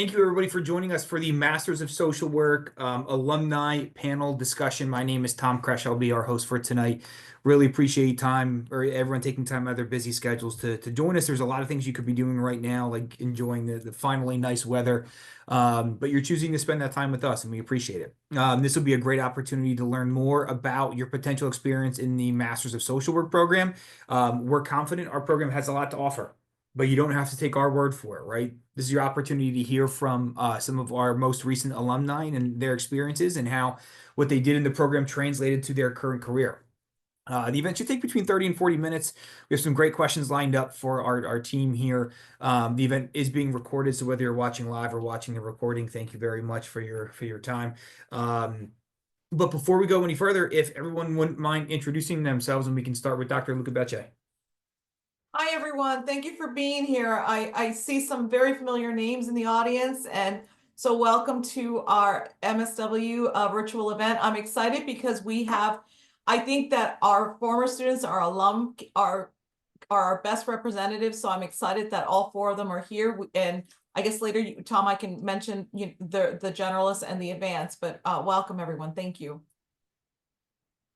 Thank you, everybody, for joining us for the Masters of Social Work alumni panel discussion. My name is Tom Kresh. I'll be our host for tonight. Really appreciate time or everyone taking time out of their busy schedules to join us. There's a lot of things you could be doing right now, like enjoying the finally nice weather. But you're choosing to spend that time with us, and we appreciate it. This will be a great opportunity to learn more about your potential experience in the Masters of Social Work program. We're confident our program has a lot to offer, but you don't have to take our word for it, right? This is your opportunity to hear from some of our most recent alumni and their experiences and how what they did in the program translated to their current career. The event should take between 30 and 40 minutes. We have some great questions lined up for our team here. The event is being recorded, so whether you're watching live or watching the recording, thank you very much for your time. But before we go any further, if everyone wouldn't mind introducing themselves, and we can start with Dr. Luca Becce. Hi, everyone. Thank you for being here. I see some very familiar names in the audience, and so welcome to our MSW virtual event. I'm excited because I think that our former students, our alum, are our best representatives, so I'm excited that all four of them are here. And I guess later, Tom, I can mention the generalists and the advanced, but welcome, everyone. Thank you.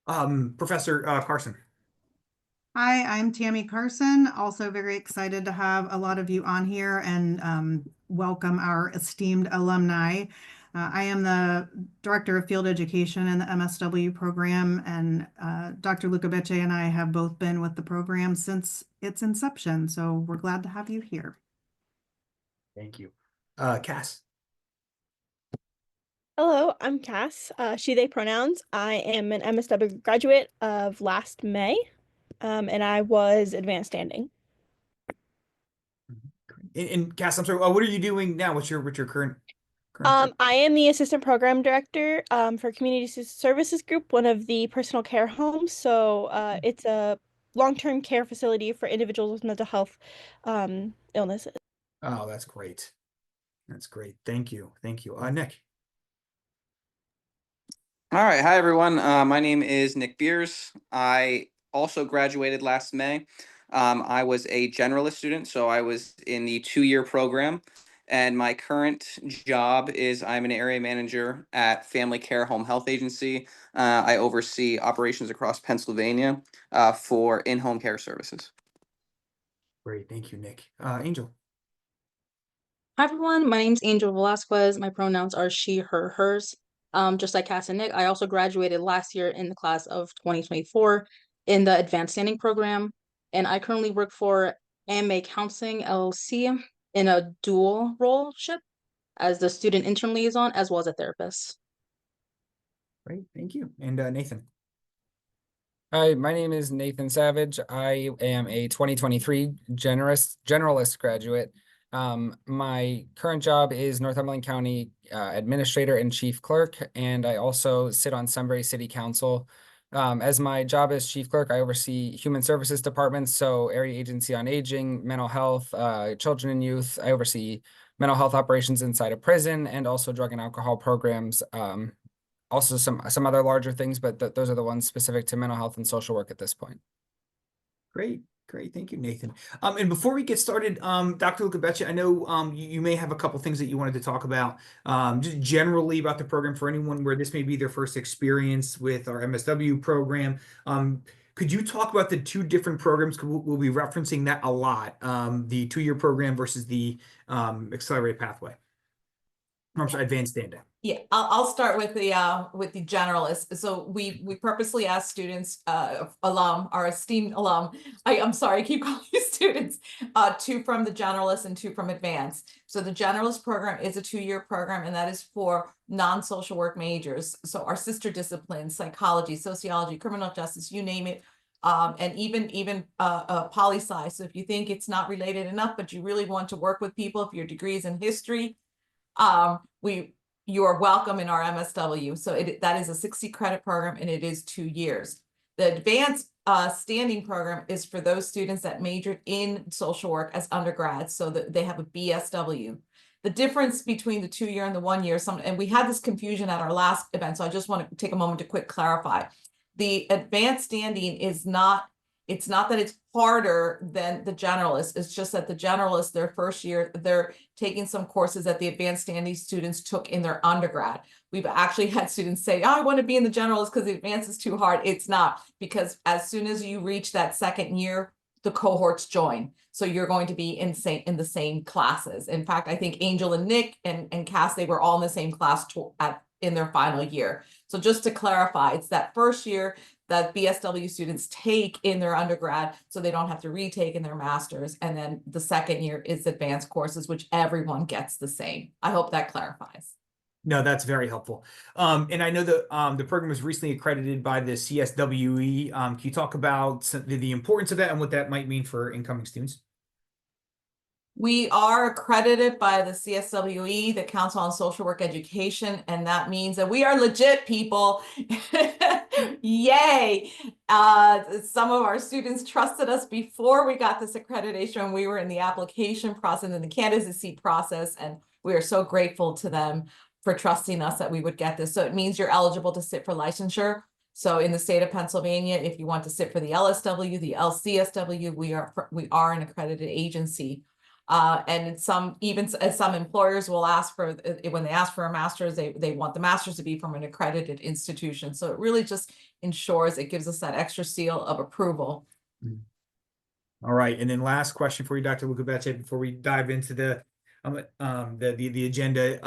Professor Carson. Hi, I'm Tammy Carson. Also very excited to have a lot of you on here and welcome our esteemed alumni. I am the Director of Field Education in the MSW program, and Dr. Luca Becce and I have both been with the program since its inception, so we're glad to have you here. Thank you. Cass. Hello, I'm Cass, she, they pronouns. I am an MSW graduate of last May, and I was advanced standing. And Cass, I'm sorry, what are you doing now? What's your current job? I am the assistant program director for Community Services Group, one of the personal care homes. So it's a long-term care facility for individuals with mental health illnesses. Oh, that's great. That's great. Thank you. Thank you. Nick. All right. Hi, everyone. My name is Nick Beers. I also graduated last May. I was a generalist student, so I was in the 2-year program. And my current job is I'm an area manager at Family Care Home Health Agency. I oversee operations across Pennsylvania for in-home care services. Great. Thank you, Nick. Angel. Hi, everyone. My name's Angel Velasquez. My pronouns are she, her, hers. Just like Cass and Nick, I also graduated last year in the class of 2024 in the advanced standing program. And I currently work for AMA Counseling LLC in a dual role-ship as the student intern liaison as well as a therapist. Great. Thank you. And Nathan. Hi, my name is Nathan Savage. I am a 2023 generalist graduate. My current job is Northumberland County Administrator and Chief Clerk, and I also sit on Sunbury City Council. As my job as Chief Clerk, I oversee Human Services departments, so Area Agency on Aging, Mental Health, Children and Youth. I oversee mental health operations inside a prison and also drug and alcohol programs. Also some other larger things, but those are the ones specific to mental health and social work at this point. Great. Great. Thank you, Nathan. And before we get started, Dr. Luca Becce, I know you may have a couple things that you wanted to talk about, just generally about the program for anyone where this may be their first experience with our MSW program. Could you talk about the two different programs? We'll be referencing that a lot, the 2-year program versus the accelerated pathway. I'm sorry, advanced standing. Yeah, I'll start with the generalists. So we purposely asked students, our esteemed alum. I'm sorry, I keep calling you students. 2 from the generalist and 2 from advanced. So the generalist program is a 2-year program, and that is for non-social work majors. So our sister disciplines, psychology, sociology, criminal justice, you name it. And even poli-sci. So if you think it's not related enough, but you really want to work with people, if your degree is in history, you are welcome in our MSW. So that is a 60 credit program, and it is 2 years. The advanced standing program is for those students that majored in social work as undergrads, so that they have a BSW. The difference between the 2-year and the 1-year, and we had this confusion at our last event, so I just want to take a moment to quick clarify. The advanced standing is not It's not that it's harder than the generalists. It's just that the generalists, their first year, they're taking some courses that the advanced standing students took in their undergrad. We've actually had students say, oh, I want to be in the generalist because the advanced is too hard. It's not, because as soon as you reach that second year, the cohorts join. So you're going to be in the same classes. In fact, I think Angel and Nick and Cass, they were all in the same class in their final year. So just to clarify, it's that first year that BSW students take in their undergrad, so they don't have to retake in their master's. And then the second year is advanced courses, which everyone gets the same. I hope that clarifies. No, that's very helpful. And I know that the program was recently accredited by the CSWE. Can you talk about the importance of that and what that might mean for incoming students? We are accredited by the CSWE, the Council on Social Work Education, and that means that we are legit, people. Yay! Some of our students trusted us before we got this accreditation. We were in the application process and the candidacy process, and we are so grateful to them for trusting us that we would get this. So it means you're eligible to sit for licensure. So in the state of Pennsylvania, if you want to sit for the LSW, the LCSW, we are an accredited agency. And some employers will ask for, when they ask for a master's, they want the master's to be from an accredited institution. So it really just ensures, it gives us that extra seal of approval. All right, and then last question for you, Dr. Lukavece, before we dive into the agenda.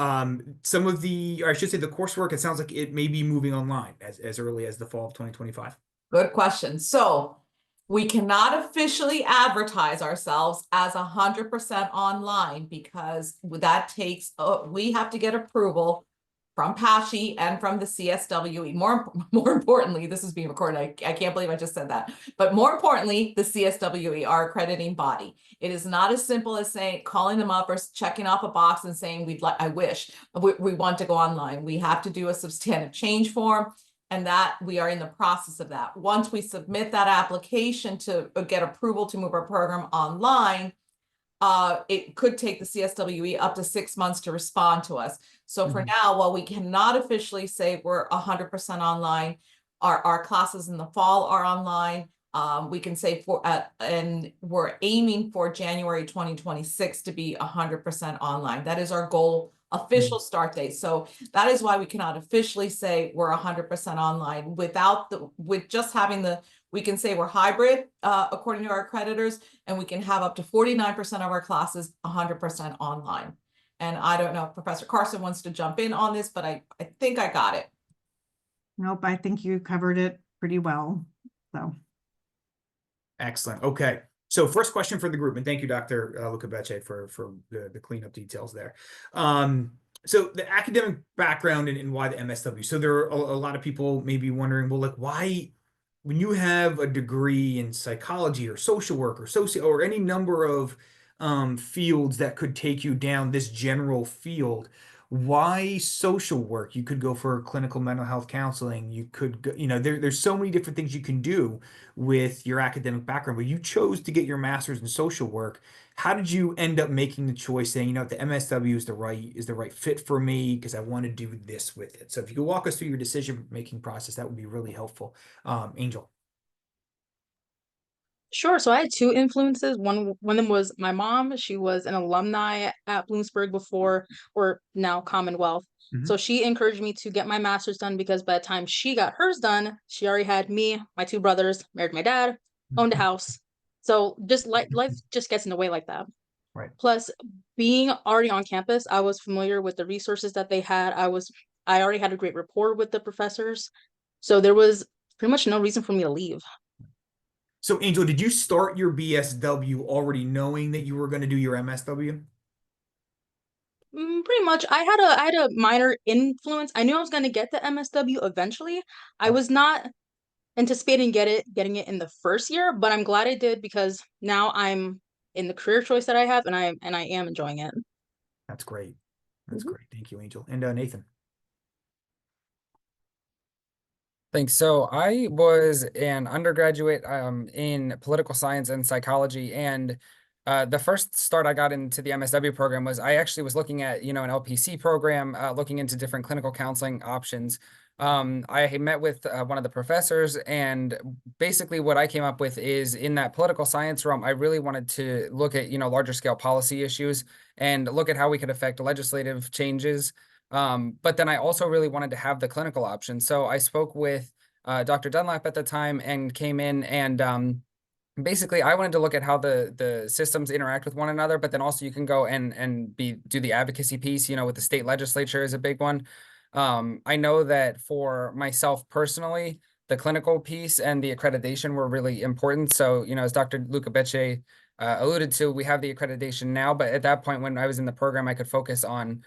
Some of the, or I should say, the coursework, it sounds like it may be moving online as early as the fall of 2025. Good question. So we cannot officially advertise ourselves as 100% online because that takes, we have to get approval from PASHE and from the CSWE. More importantly, this is being recorded. I can't believe I just said that. But more importantly, the CSWE, our accrediting body. It is not as simple as saying, calling them up or checking off a box and saying, I wish, we want to go online. We have to do a substantive change form. And that we are in the process of that. Once we submit that application to get approval to move our program online, it could take the CSWE up to 6 months to respond to us. So for now, while we cannot officially say we're 100% online, our classes in the fall are online. We can say and we're aiming for January 2026 to be 100% online. That is our goal. Official start date. So that is why we cannot officially say we're 100% online with just having we can say we're hybrid according to our accreditors, and we can have up to 49% of our classes 100% online. And I don't know if Professor Carson wants to jump in on this, but I think I got it. Nope, I think you covered it pretty well. So excellent. Okay. So first question for the group, and thank you, Dr. Lukavece, for the cleanup details there. So the academic background and why the MSW. So there are a lot of people may be wondering, well, like, why, when you have a degree in psychology or social work or any number of fields that could take you down this general field, why social work? You could go for clinical mental health counseling. You could go, there's so many different things you can do with your academic background, but you chose to get your master's in social work. How did you end up making the choice saying, the MSW is the right fit for me because I want to do this with it? So if you could walk us through your decision-making process, that would be really helpful. Angel. Sure. So I had two influences. One of them was my mom. She was an alumni at Bloomsburg before, or now Commonwealth. So she encouraged me to get my master's done because by the time she got hers done, she already had me, my two brothers, married my dad, owned a house. So just life just gets in the way like that. Right. Plus, being already on campus, I was familiar with the resources that they had. I already had a great rapport with the professors. So there was pretty much no reason for me to leave. So Angel, did you start your BSW already knowing that you were going to do your MSW? Pretty much. I had a minor influence. I knew I was going to get the MSW eventually. I was not anticipating getting it in the first year, but I'm glad I did because now I'm in the career choice that I have, and I am enjoying it. That's great. That's great. Thank you, Angel. And Nathan. Thanks. So I was an undergraduate in political science and psychology, and The first start I got into the MSW program was I actually was looking at, an LPC program, looking into different clinical counseling options. I met with one of the professors, and basically what I came up with is in that political science realm, I really wanted to look at, larger scale policy issues and look at how we could affect legislative changes. But then I also really wanted to have the clinical option. So I spoke with Dr. Dunlap at the time and came in and basically I wanted to look at how the systems interact with one another, but then also you can go and do the advocacy piece, with the state legislature is a big one. I know that for myself personally, the clinical piece and the accreditation were really important. So, as Dr. Luca Becce alluded to, we have the accreditation now, but at that point when I was in the program, I could focus on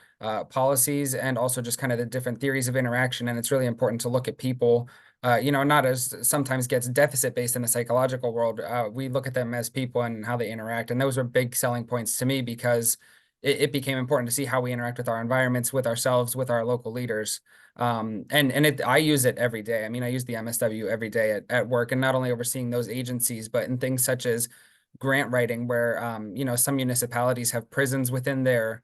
policies and also just kind of the different theories of interaction. And it's really important to look at people not as sometimes gets deficit based in the psychological world. We look at them as people and how they interact. And those were big selling points to me because it became important to see how we interact with our environments, with ourselves, with our local leaders. I use it every day. I mean, I use the MSW every day at work, and not only overseeing those agencies, but in things such as grant writing, where some municipalities have prisons within their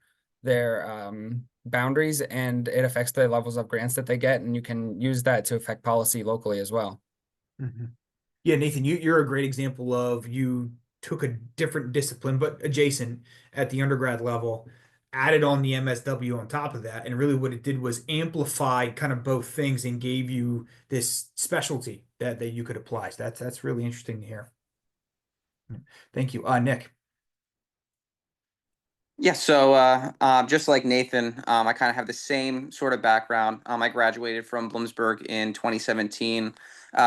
boundaries, and it affects the levels of grants that they get, and you can use that to affect policy locally as well. Mhm. Yeah, Nathan, you're a great example of you took a different discipline, but adjacent at the undergrad level, added on the MSW on top of that, and really what it did was amplify kind of both things and gave you this specialty that you could apply. So that's really interesting to hear. Thank you. Nick. Yeah, so just like Nathan, I kind of have the same sort of background. I graduated from Bloomsburg in 2017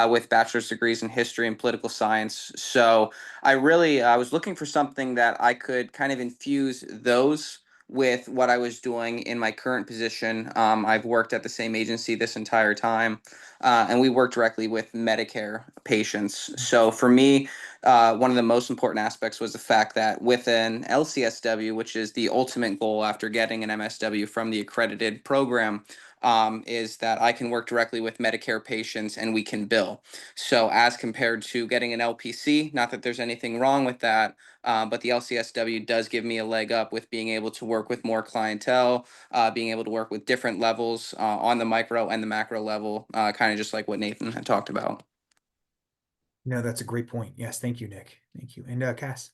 with bachelor's degrees in history and political science. So I was looking for something that I could kind of infuse those with what I was doing in my current position. I've worked at the same agency this entire time, and we work directly with Medicare patients. So for me, one of the most important aspects was the fact that with an LCSW, which is the ultimate goal after getting an MSW from the accredited program, is that I can work directly with Medicare patients and we can bill. So as compared to getting an LPC, not that there's anything wrong with that, but the LCSW does give me a leg up with being able to work with more clientele, being able to work with different levels on the micro and the macro level, kind of just like what Nathan had talked about. No, that's a great point. Yes, thank you, Nick. Thank you. And Cass.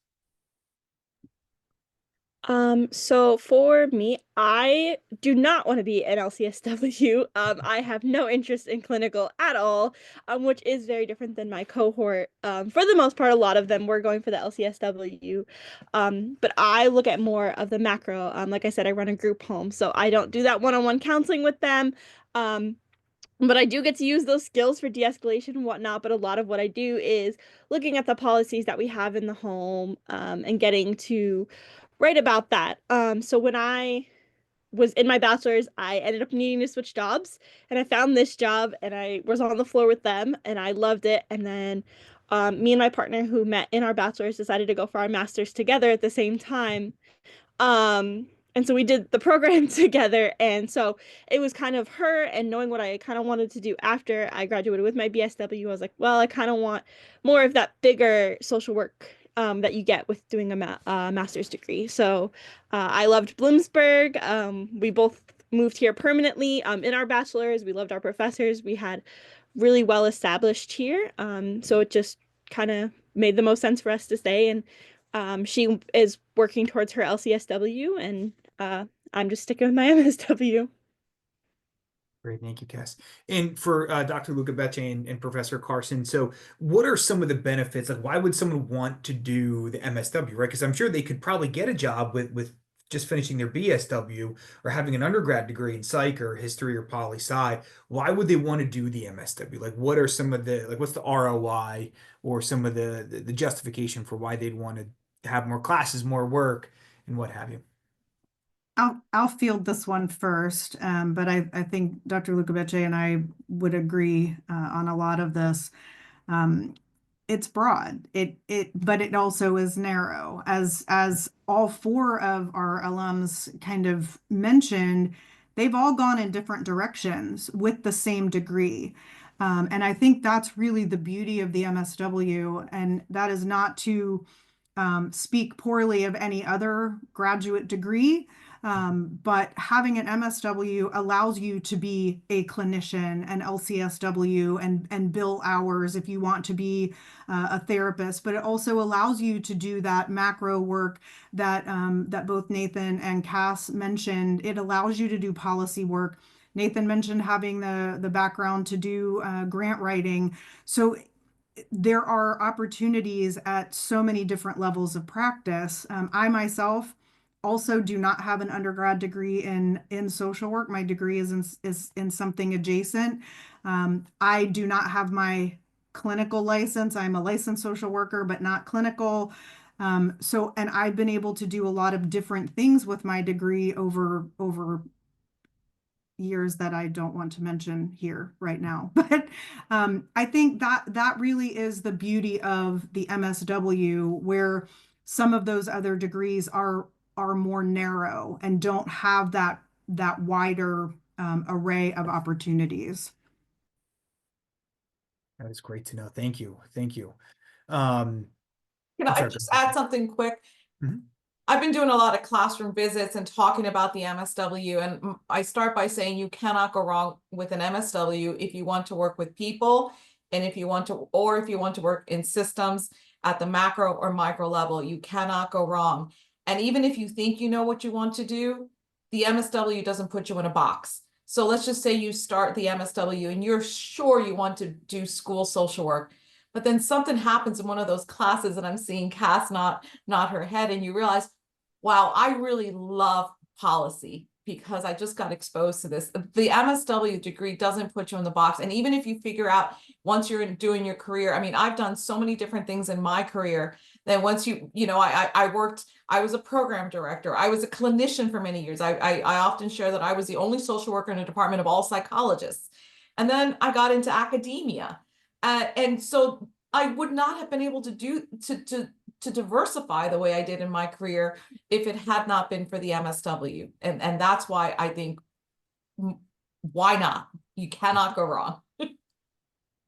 So for me, I do not want to be an LCSW. I have no interest in clinical at all, which is very different than my cohort. For the most part, a lot of them were going for the LCSW. But I look at more of the macro. Like I said, I run a group home, so I don't do that one-on-one counseling with them. But I do get to use those skills for de-escalation and whatnot. But a lot of what I do is looking at the policies that we have in the home, and getting to write about that. So when I was in my bachelor's, I ended up needing to switch jobs, and I found this job, and I was on the floor with them, and I loved it. And then me and my partner who met in our bachelor's decided to go for our master's together at the same time. And so we did the program together. And so it was kind of her, and knowing what I kind of wanted to do after I graduated with my BSW, I was like, well, I kind of want more of that bigger social work that you get with doing a master's degree. So I loved Bloomsburg. We both moved here permanently in our bachelor's. We loved our professors. We had really well established here. So it just kind of made the most sense for us to stay. And she is working towards her LCSW, and I'm just sticking with my MSW. Great, thank you, Cass. And for Dr. Luca Becce and Professor Carson, so what are some of the benefits? Like, why would someone want to do the MSW, right? Because I'm sure they could probably get a job with just finishing their BSW or having an undergrad degree in psych or history or poli sci. Why would they want to do the MSW? Like, what are some of the what's the ROI or some of the justification for why they'd want to have more classes, more work, and what have you? I'll field this one first, but I think Dr. Lucavece and I would agree on a lot of this. It's broad. But it also is narrow, as all four of our alums kind of mentioned. They've all gone in different directions with the same degree. And I think that's really the beauty of the MSW, and that is not to speak poorly of any other graduate degree. But having an MSW allows you to be a clinician, an LCSW, and bill hours if you want to be a therapist. But it also allows you to do that macro work that both Nathan and Cass mentioned. It allows you to do policy work. Nathan mentioned having the background to do grant writing. So there are opportunities at so many different levels of practice. I myself also do not have an undergrad degree in social work. My degree is in something adjacent. I do not have my clinical license. I'm a licensed social worker, but not clinical. And I've been able to do a lot of different things with my degree over years that I don't want to mention here right now. But I think that really is the beauty of the MSW, where some of those other degrees are more narrow and don't have that wider array of opportunities. That is great to know. Thank you. Thank you. Um, Can I'm I sorry, just go ahead. add something quick? Mhm. I've been doing a lot of classroom visits and talking about the MSW, and I start by saying you cannot go wrong with an MSW if you want to work with people, and if you want to work in systems at the macro or micro level, you cannot go wrong. And even if you think you know what you want to do, the MSW doesn't put you in a box. So let's just say you start the MSW and you're sure you want to do school social work, but then something happens in one of those classes, and I'm seeing Cass nod her head, and you realize, wow, I really love policy because I just got exposed to this. The MSW degree doesn't put you in the box. And even if you figure out once you're doing your career, I mean, I've done so many different things in my career that once I was a program director. I was a clinician for many years. I often share that I was the only social worker in a department of all psychologists. And then I got into academia. And so I would not have been able to diversify the way I did in my career if it had not been for the MSW. And that's why I think, why not? You cannot go wrong.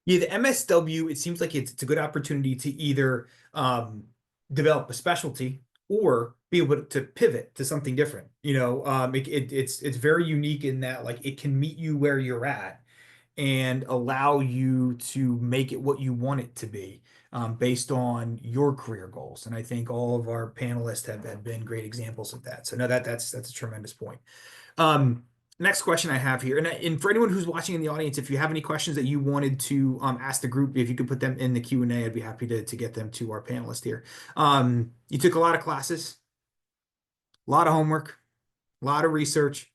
Yeah, the MSW, it seems like it's a good opportunity to either develop a specialty or be able to pivot to something different. It's very unique in that like it can meet you where you're at and allow you to make it what you want it to be based on your career goals. And I think all of our panelists have been great examples of that. So no, that's a tremendous point. Next question I have here, and for anyone who's watching in the audience, if you have any questions that you wanted to ask the group, if you could put them in the Q&A, I'd be happy to get them to our panelists here. You took a lot of classes, a lot of homework, a lot of research.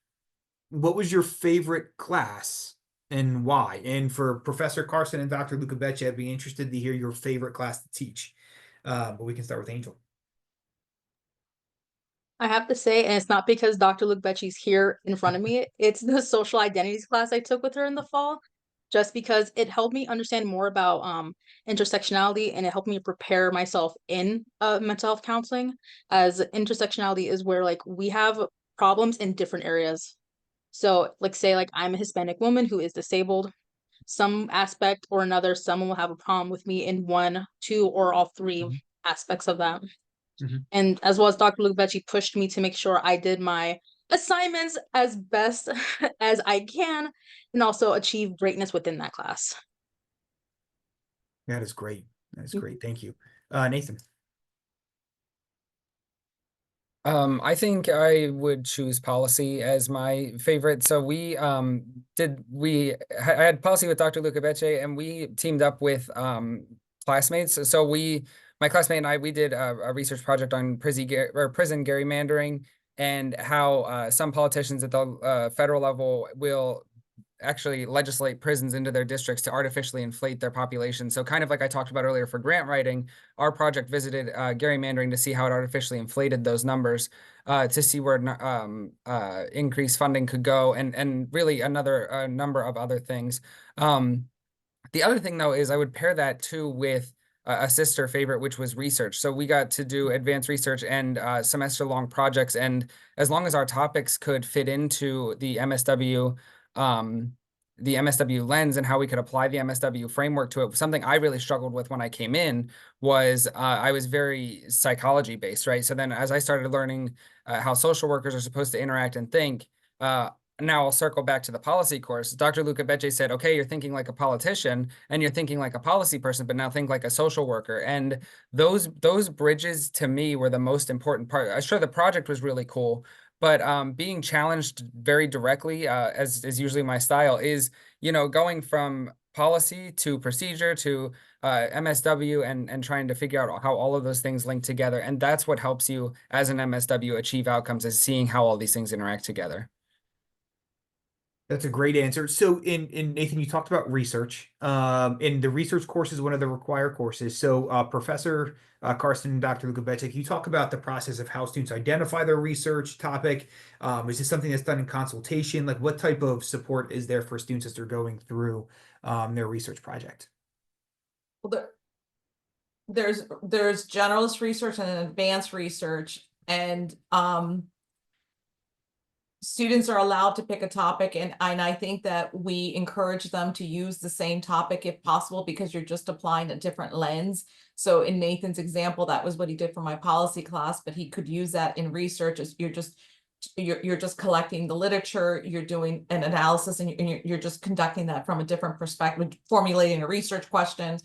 What was your favorite class and why? And for Professor Carson and Dr. Lucabecci, I'd be interested to hear your favorite class to teach. But we can start with Angel. I have to say, and it's not because Dr. Luke Becci's here in front of me, it's the social identities class I took with her in the fall, just because it helped me understand more about intersectionality, and it helped me prepare myself in mental health counseling, as intersectionality is where like we have problems in different areas. So like say like I'm a Hispanic woman who is disabled, some aspect or another, someone will have a problem with me in one, two, or all three aspects of that. And as well as Dr. Luke Becci pushed me to make sure I did my assignments as best as I can and also achieve greatness within that class. That is great. That is great. Thank you. Nathan. I think I would choose policy as my favorite. So I had policy with Dr. Luca Becce, and we teamed up with classmates. So my classmate and I, we did a research project on prison gerrymandering and how some politicians at the federal level will actually legislate prisons into their districts to artificially inflate their population. So kind of like I talked about earlier for grant writing, our project visited gerrymandering to see how it artificially inflated those numbers, to see where increased funding could go, and really a number of other things. The other thing, though, is I would pair that too with a sister favorite, which was research. So we got to do advanced research and semester-long projects. And as long as our topics could fit into the MSW the MSW lens and how we could apply the MSW framework to it. Something I really struggled with when I came in was I was very psychology based, right? So then as I started learning how social workers are supposed to interact and think, now I'll circle back to the policy course. Dr. Luca Becce said, okay, you're thinking like a politician and you're thinking like a policy person, but now think like a social worker. And those bridges to me were the most important part. I'm sure the project was really cool, but being challenged very directly, as is usually my style, is, going from policy to procedure to MSW and trying to figure out how all of those things link together. And that's what helps you as an MSW achieve outcomes, is seeing how all these things interact together. That's a great answer. So in Nathan, you talked about research. And the research course is one of the required courses. So Professor Carson and Dr. Lukabetchik, can you talk about the process of how students identify their research topic? Is this something that's done in consultation? Like what type of support is there for students as they're going through their research project? Well, there's generalist research and advanced research, and students are allowed to pick a topic, and I think that we encourage them to use the same topic if possible, because you're just applying a different lens. So in Nathan's example, that was what he did for my policy class, but he could use that in research. As you're just collecting the literature, you're doing an analysis, and you're just conducting that from a different perspective, formulating a research question.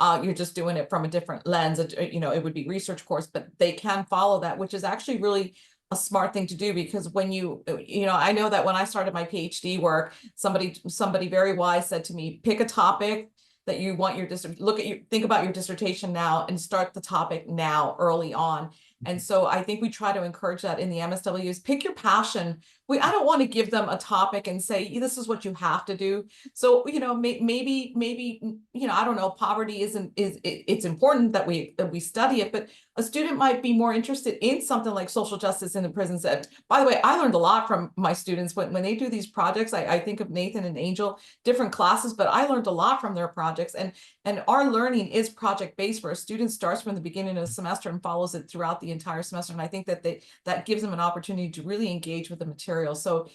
You're just doing it from a different lens. It would be research course, but they can follow that, which is actually really a smart thing to do, because when I know that when I started my PhD work, somebody very wise said to me, pick a topic that you want your think about your dissertation now and start the topic now early on. And so I think we try to encourage that in the MSWs. Pick your passion. I don't want to give them a topic and say, this is what you have to do. So, maybe, I don't know, poverty it's important that we study it, but a student might be more interested in something like social justice in the prisons. By the way, I learned a lot from my students when they do these projects. I think of Nathan and Angel, different classes, but I learned a lot from their projects. And our learning is project-based, where a student starts from the beginning of the semester and follows it throughout the entire semester. And I think that gives them an opportunity to really engage with the material. So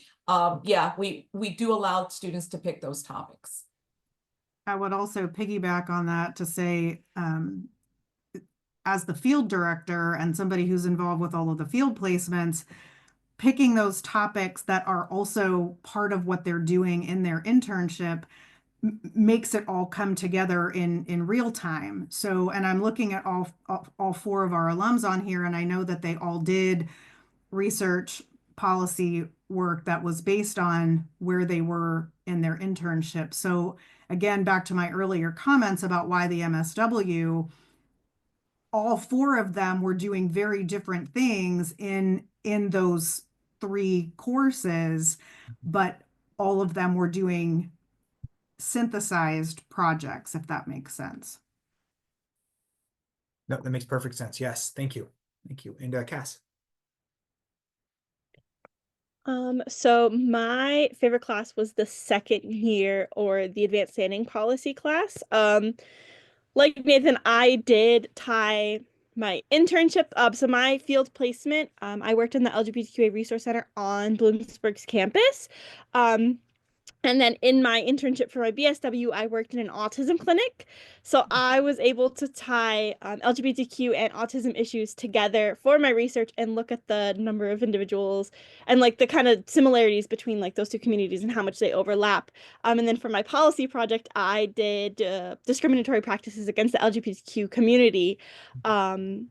yeah, we do allow students to pick those topics. I would also piggyback on that to say, as the field director and somebody who's involved with all of the field placements, picking those topics that are also part of what they're doing in their internship makes it all come together in real time. So, and I'm looking at all four of our alums on here, and I know that they all did research policy work that was based on where they were in their internship. So again, back to my earlier comments about why the MSW, all four of them were doing very different things in those three courses, but all of them were doing synthesized projects, if that makes sense. No, that makes perfect sense. Yes, thank you. Thank you. And Cass. So my favorite class was the second year, or the advanced standing policy class. Like Nathan, I did tie my internship up. So my field placement, I worked in the LGBTQA Resource Center on Bloomsburg's campus. And then in my internship for my BSW, I worked in an autism clinic. So I was able to tie LGBTQ and autism issues together for my research and look at the number of individuals and like the kind of similarities between like those two communities and how much they overlap. And then for my policy project, I did discriminatory practices against the LGBTQ community. And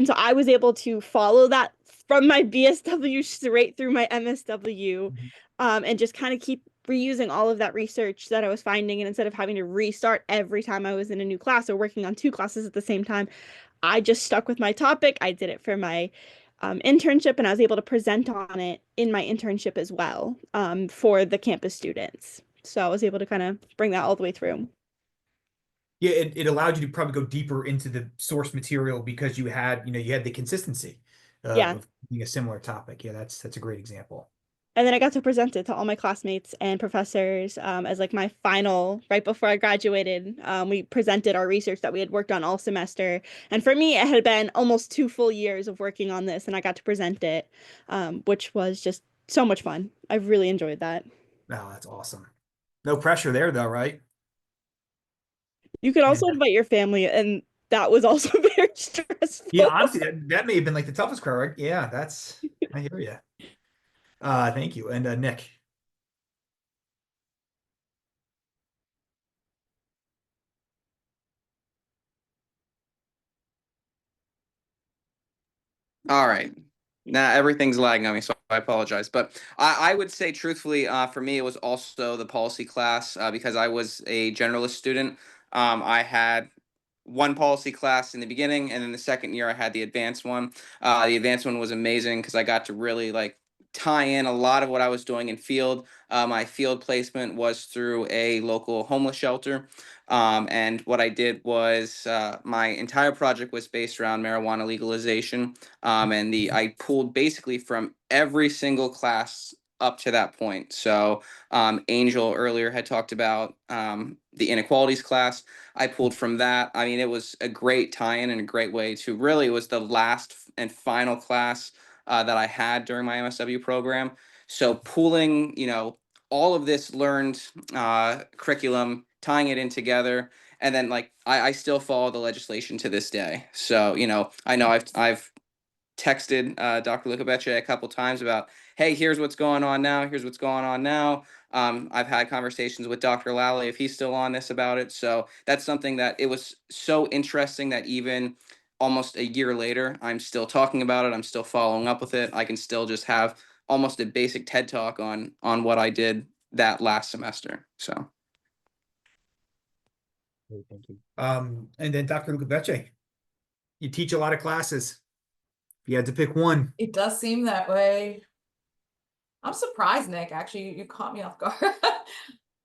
so I was able to follow that from my BSW straight through my MSW, and just kind of keep reusing all of that research that I was finding. And instead of having to restart every time I was in a new class or working on two classes at the same time, I just stuck with my topic. I did it for my internship, and I was able to present on it in my internship as well, for the campus students. So I was able to kind of bring that all the way through. Yeah, it allowed you to probably go deeper into the source material because you had the consistency of being a similar topic. Yeah, that's a great example. And then I got to present it to all my classmates and professors as like my final, right before I graduated. We presented our research that we had worked on all semester. And for me, it had been almost 2 full years of working on this, and I got to present it, which was just so much fun. I really enjoyed that. Oh, that's awesome. No pressure there though, right? You can also And, invite your family, and that was also very stressful. yeah, honestly, that may have been like the toughest part, right? Yeah, I hear you. Thank you. And Nick. All right. Now everything's lagging on me, so I apologize. But I would say truthfully, for me, it was also the policy class because I was a generalist student. I had one policy class in the beginning, and then the second year I had the advanced one. The advanced one was amazing because I got to really like tie in a lot of what I was doing in field. My field placement was through a local homeless shelter. And what I did was my entire project was based around marijuana legalization. And I pulled basically from every single class up to that point. So Angel earlier had talked about the inequalities class. I pulled from that. I mean, it was a great tie-in and a great way to really, it was the last and final class that I had during my MSW program. So pooling, all of this learned curriculum, tying it in together, and then like I still follow the legislation to this day. So I know I've texted Dr. Lukabeche a couple times about, hey, here's what's going on now. Here's what's going on now. I've had conversations with Dr. Lally if he's still on this about it. So that's something that it was so interesting that even almost a year later, I'm still talking about it. I'm still following up with it. I can still just have almost a basic TED talk on what I did that last semester. So. Thank you. And then Dr. Lukabeche, you teach a lot of classes. If you had to pick one. It does seem that way. I'm surprised, Nick. Actually, you caught me off guard.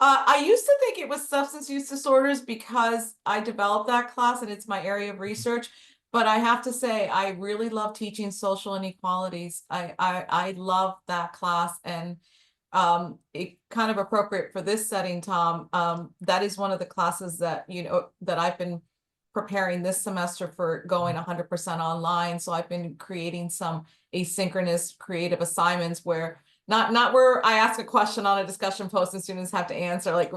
I used to think it was substance use disorders because I developed that class and it's my area of research. But I have to say, I really love teaching social inequalities. I love that class, and it kind of appropriate for this setting, Tom. That is one of the classes that that I've been preparing this semester for going 100% online. So I've been creating some asynchronous creative assignments where not where I ask a question on a discussion post and students have to answer. Like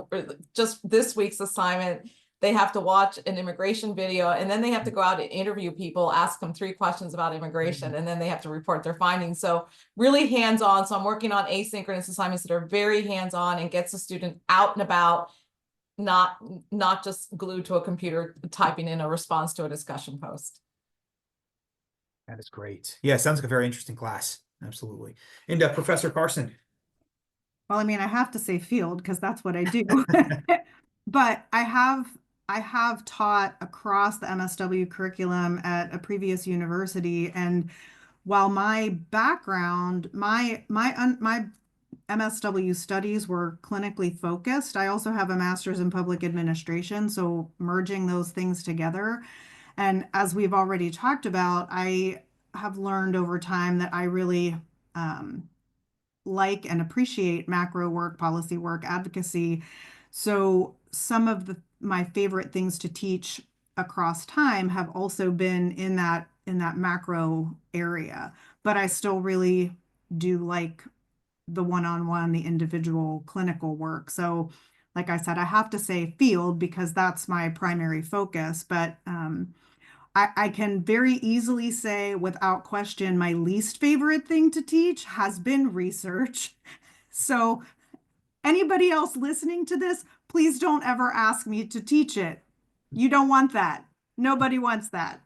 just this week's assignment, they have to watch an immigration video and then they have to go out and interview people, ask them 3 questions about immigration, and then they have to report their findings. So really hands-on. So I'm working on asynchronous assignments that are very hands-on and gets the student out and about, not just glued to a computer typing in a response to a discussion post. That is great. Yeah, sounds like a very interesting class. Absolutely. And Professor Carson. Well, I mean, I have to say field because that's what I do. But I have taught across the MSW curriculum at a previous university, and while my background, my MSW studies were clinically focused, I also have a master's in public administration, so merging those things together. And as we've already talked about, I have learned over time that I really like and appreciate macro work, policy work, advocacy. So some of my favorite things to teach across time have also been in that macro area. But I still really do like the one-on-one, the individual clinical work. So like I said, I have to say field because that's my primary focus, but I can very easily say without question, my least favorite thing to teach has been research. So anybody else listening to this, please don't ever ask me to teach it. You don't want that. Nobody wants that.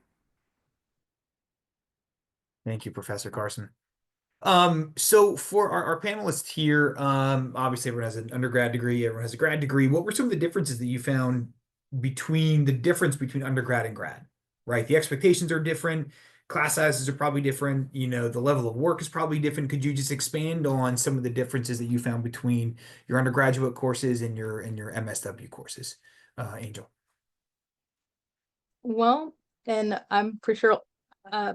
Thank you, Professor Carson. So for our panelists here, obviously everyone has an undergrad degree, everyone has a grad degree. What were some of the differences that you found between undergrad and grad, right? The expectations are different, class sizes are probably different, the level of work is probably different. Could you just expand on some of the differences that you found between your undergraduate courses and your MSW courses, Angel? Well, and I'm pretty sure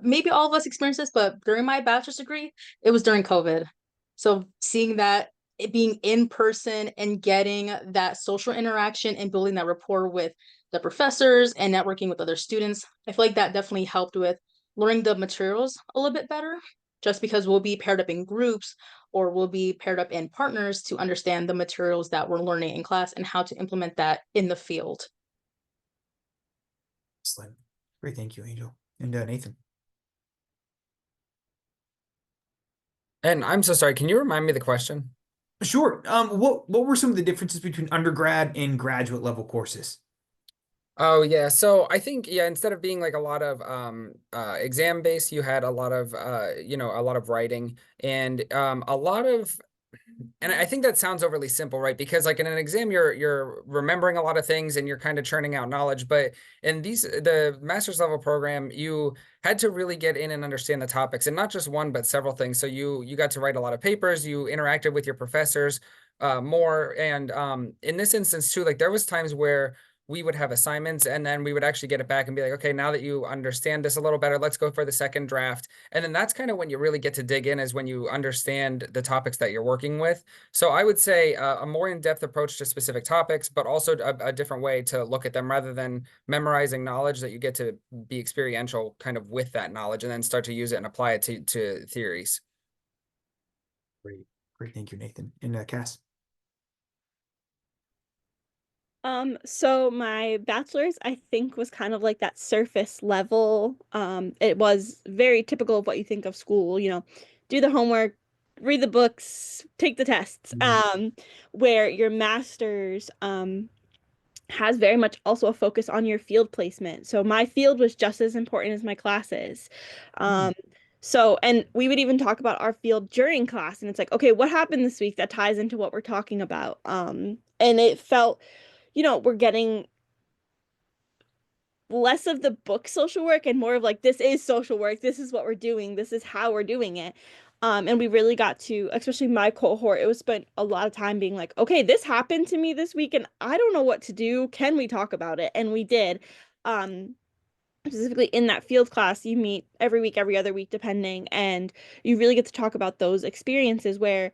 maybe all of us experienced this, but during my bachelor's degree, it was during COVID. So seeing that it being in person and getting that social interaction and building that rapport with the professors and networking with other students, I feel like that definitely helped with learning the materials a little bit better, just because we'll be paired up in groups or we'll be paired up in partners to understand the materials that we're learning in class and how to implement that in the field. Excellent. Great. Thank you, Angel. And Nathan. And I'm so sorry, can you remind me the question? Sure. What were some of the differences between undergrad and graduate level courses? Oh yeah, so I think instead of being like a lot of exam based, you had a lot of a lot of writing and a lot of and I think that sounds overly simple, right? Because like in an exam, you're remembering a lot of things and you're kind of churning out knowledge. But in the master's level program, you had to really get in and understand the topics, and not just one, but several things. So you got to write a lot of papers. You interacted with your professors more, and in this instance too, like there was times where we would have assignments and then we would actually get it back and be like, okay, now that you understand this a little better, let's go for the second draft. And then that's kind of when you really get to dig in, is when you understand the topics that you're working with. So I would say a more in-depth approach to specific topics, but also a different way to look at them rather than memorizing knowledge, that you get to be experiential kind of with that knowledge and then start to use it and apply it to theories. Great. Great. Thank you, Nathan. And Cass. So my bachelor's, I think, was kind of like that surface level. It was very typical of what you think of school, do the homework, read the books, take the tests. Where your master's, has very much also a focus on your field placement. So my field was just as important as my classes. So, and we would even talk about our field during class, and it's like, okay, what happened this week that ties into what we're talking about? And it felt, we're getting less of the book social work and more of like, this is social work. This is what we're doing. This is how we're doing it. And we really got to, especially my cohort, it was spent a lot of time being like, okay, this happened to me this week and I don't know what to do. Can we talk about it? And we did. Specifically in that field class, you meet every week, every other week, depending, and you really get to talk about those experiences where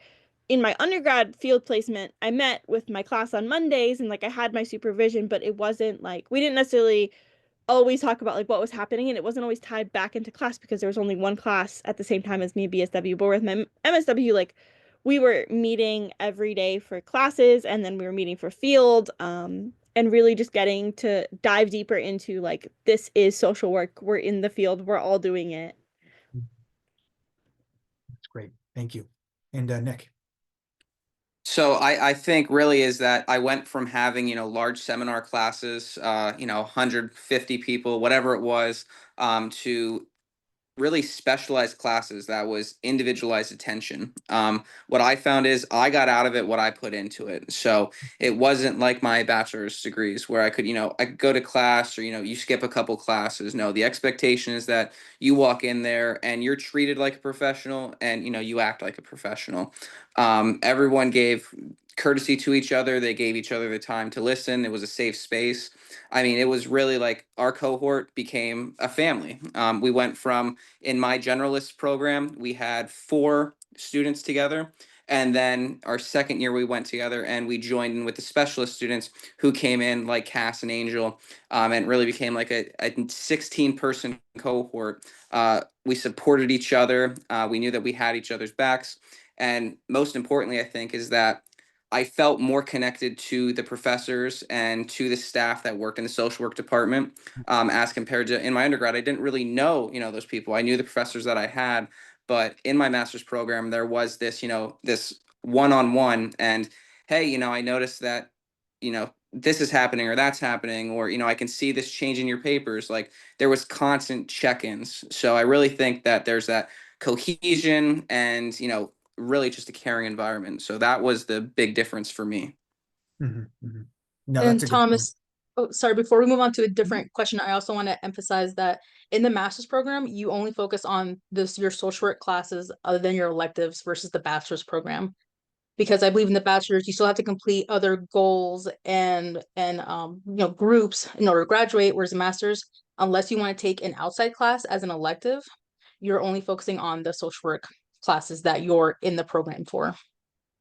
in my undergrad field placement, I met with my class on Mondays and like I had my supervision, but it wasn't like we didn't necessarily always talk about like what was happening, and it wasn't always tied back into class because there was only one class at the same time as me at BSW. But with my MSW, like we were meeting every day for classes and then we were meeting for field, and really just getting to dive deeper into like, this is social work, we're in the field, we're all doing it. That's great. Thank you. And Nick. So I think really is that I went from having, large seminar classes, 150 people, whatever it was, to really specialized classes that was individualized attention. What I found is I got out of it what I put into it. So it wasn't like my bachelor's degrees where I could, I could go to class or, you skip a couple classes. No, the expectation is that you walk in there and you're treated like a professional and, you act like a professional. Everyone gave courtesy to each other. They gave each other the time to listen. It was a safe space. I mean, it was really like our cohort became a family. We went from, in my generalist program, we had 4 students together. And then our second year, we went together and we joined in with the specialist students who came in like Cass and Angel, and it really became like a 16-person cohort. We supported each other. We knew that we had each other's backs. And most importantly, I think, is that I felt more connected to the professors and to the staff that worked in the social work department, as compared to in my undergrad. I didn't really know, those people. I knew the professors that I had, but in my master's program, there was this, this one-on-one. And hey, I noticed that, this is happening or that's happening, or, I can see this change in your papers. Like there was constant check-ins. So I really think that there's that cohesion and, really just a caring environment. So that was the big difference for me. No, And that's a good point. Thomas, oh, sorry, before we move on to a different question, I also want to emphasize that in the master's program, you only focus on your social work classes other than your electives versus the bachelor's program. Because I believe in the bachelor's, you still have to complete other goals and groups in order to graduate, whereas the master's, unless you want to take an outside class as an elective, you're only focusing on the social work classes that you're in the program for.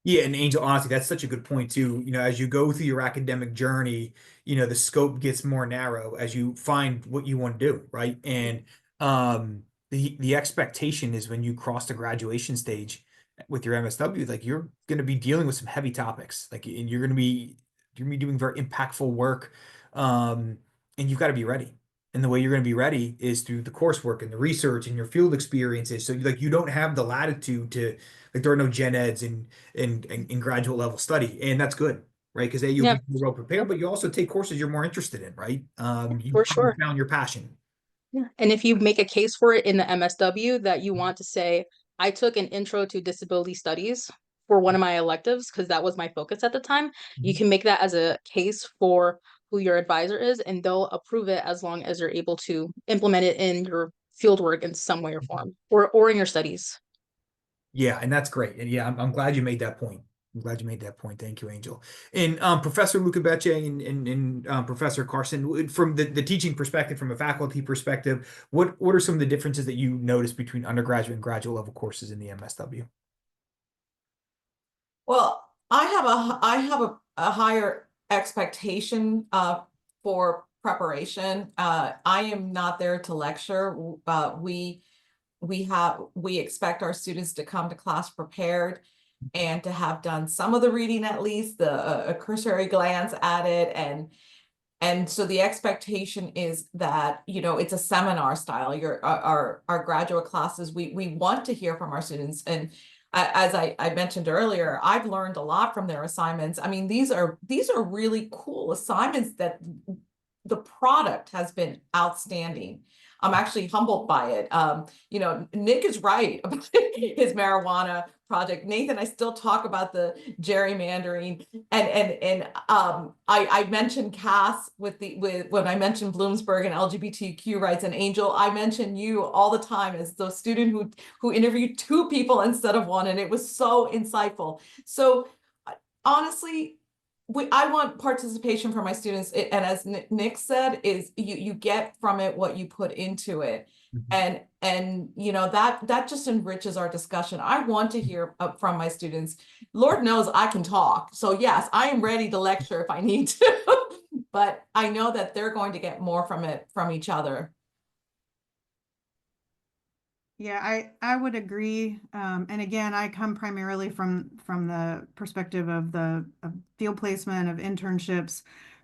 Yeah, and Angel, honestly, that's such a good point too. As you go through your academic journey, the scope gets more narrow as you find what you want to do, right? And the expectation is when you cross the graduation stage, with your MSW, like you're going to be dealing with some heavy topics, like, and you're going to be doing very impactful work, and you've got to be ready. And the way you're going to be ready is through the coursework and the research and your field experiences. So like you don't have the latitude to, like, there are no gen eds in graduate level study, and that's good, right? Because you'll Yeah, be well prepared, but you also take courses you're more interested in, right? You for probably sure. found your passion. Yeah. And if you make a case for it in the MSW that you want to say, I took an intro to disability studies for one of my electives because that was my focus at the time, you can make that as a case for who your advisor is, and they'll approve it as long as you're able to implement it in your field work in some way or form, or in your studies. Yeah, and that's great. And yeah, I'm glad you made that point. I'm glad you made that point. Thank you, Angel. And Professor Lucabece and Professor Carson, from the teaching perspective, from a faculty perspective, what are some of the differences that you notice between undergraduate and graduate level courses in the MSW? Well, I have a higher expectation for preparation. I am not there to lecture. We expect our students to come to class prepared and to have done some of the reading, at least a cursory glance at it, and so the expectation is that, you know, it's a seminar style. Our graduate classes, we want to hear from our students. And as I mentioned earlier, I've learned a lot from their assignments. I mean, these are really cool assignments that the product has been outstanding. I'm actually humbled by it. You know, Nick is right about his marijuana project. Nathan, I still talk about the gerrymandering, and I mentioned Cass with when I mentioned Bloomsburg and LGBTQ rights, and Angel, I mention you all the time as the student who interviewed two people instead of one, and it was so insightful. So honestly, I want participation from my students, and as Nick said, is you get from it what you put into it. And you know, that just enriches our discussion. I want to hear from my students. Lord knows I can talk, so yes, I am ready to lecture if I need to. But I know that they're going to get more from it from each other. Yeah, I would agree. And again, I come primarily from the perspective of of field placement, of internships,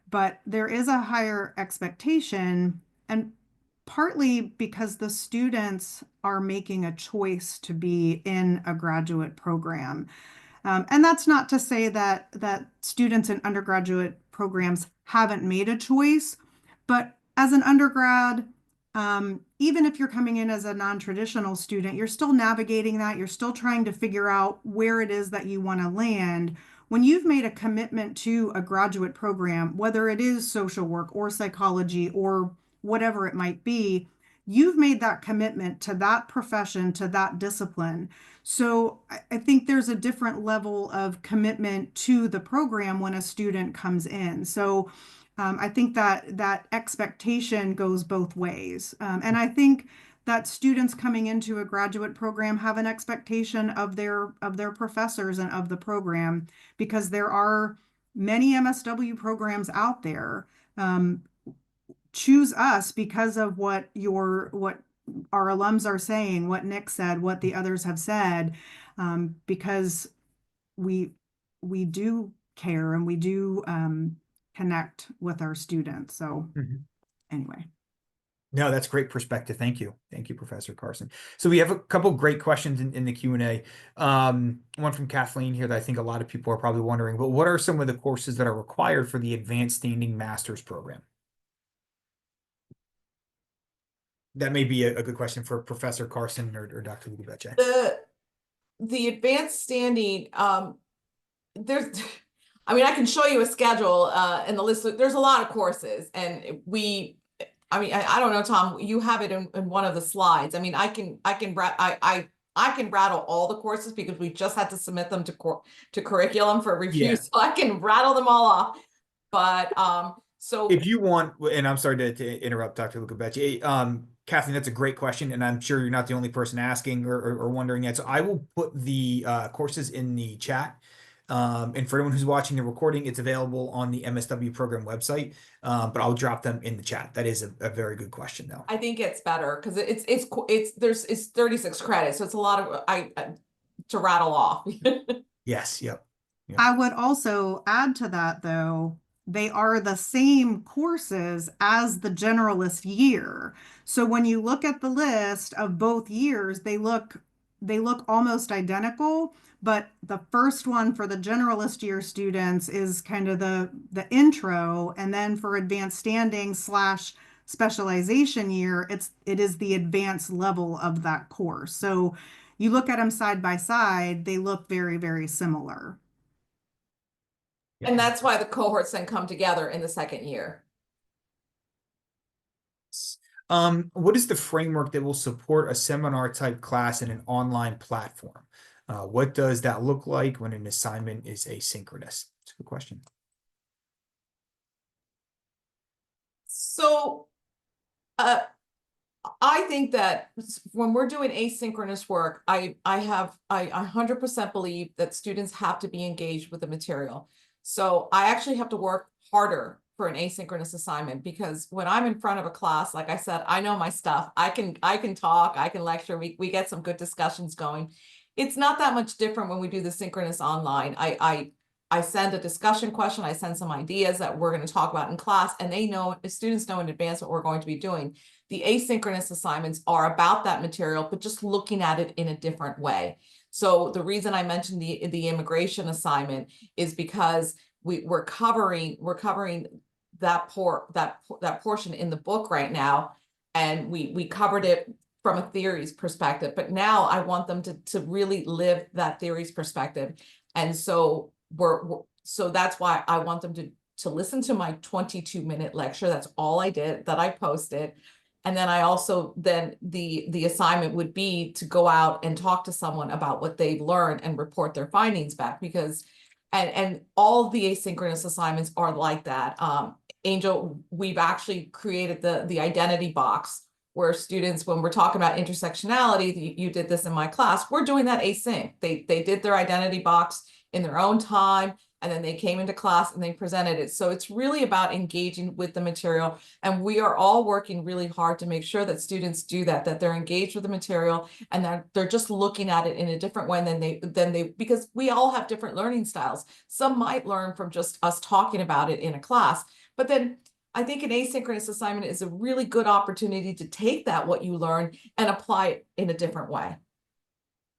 but there is a higher expectation, and partly because the students are making a choice to be in a graduate program. And that's not to say that students in undergraduate programs haven't made a choice, but as an undergrad, even if you're coming in as a non-traditional student, you're still navigating that. You're still trying to figure out where it is that you want to land. When you've made a commitment to a graduate program, whether it is social work or psychology or whatever it might be, you've made that commitment to that profession, to that discipline. So I think there's a different level of commitment to the program when a student comes in. So I think that expectation goes both ways. And I think that students coming into a graduate program have an expectation of their professors and of the program, because there are many MSW programs out there. Choose us because of what our alums are saying, what Nick said, what the others have said, because we do care and we do connect with our students. So anyway. No, that's great perspective. Thank you. Thank you, Professor Carson. So we have a couple great questions in the Q&A. One from Kathleen here that I think a lot of people are probably wondering, but what are some of the courses that are required for the advanced standing master's program? That may be a good question for Professor Carson or Dr. Lucabece. The advanced standing, there's, I mean, I can show you a schedule and the list. There's a lot of courses, and I mean, I don't know, Tom, you have it in one of the slides. I mean, I can rattle all the courses because we just had to submit them to curriculum for review, Yeah. so I can rattle them all off. But so if you want, and I'm sorry to interrupt, Dr. Lucabece, Kathleen, that's a great question, and I'm sure you're not the only person asking or wondering that. So I will put the courses in the chat. And for anyone who's watching the recording, it's available on the MSW program website, but I'll drop them in the chat. That is a very good question, though. I think it's better because it's 36 credits, so it's a lot of to rattle off. Yes, yep. I would also add to that, though, they are the same courses as the generalist year. So when you look at the list of both years, they look almost identical, but the first one for the generalist year students is kind of the intro, and then for advanced standing slash specialization year, it is the advanced level of that course. So you look at them side by side, they look very, very similar. And that's why the cohorts then come together in the second year. What is the framework that will support a seminar type class in an online platform? What does that look like when an assignment is asynchronous? It's a good question. So I think that when we're doing asynchronous work, I 100% believe that students have to be engaged with the material. So I actually have to work harder for an asynchronous assignment, because when I'm in front of a class, like I said, I know my stuff. I can talk, I can lecture, we get some good discussions going. It's not that much different when we do the synchronous online. I send a discussion question, I send some ideas that we're going to talk about in class, and the students know in advance what we're going to be doing. The asynchronous assignments are about that material, but just looking at it in a different way. So the reason I mentioned the immigration assignment is because we're covering that portion in the book right now, and we covered it from a theories perspective, but now I want them to really live that theories perspective. And so so that's why I want them to listen to my 22-minute lecture. That's all I did, that I posted. And then I also, the assignment would be to go out and talk to someone about what they've learned and report their findings back, because and all the asynchronous assignments are like that. Angel, we've actually created the identity box, where students, when we're talking about intersectionality, you did this in my class, we're doing that async. They did their identity box in their own time, and then they came into class and they presented it. So it's really about engaging with the material. And we are all working really hard to make sure that students do that they're engaged with the material, and that they're just looking at it in a different way than they, because we all have different learning styles. Some might learn from just us talking about it in a class, but then I think an asynchronous assignment is a really good opportunity to take what you learn and apply it in a different way.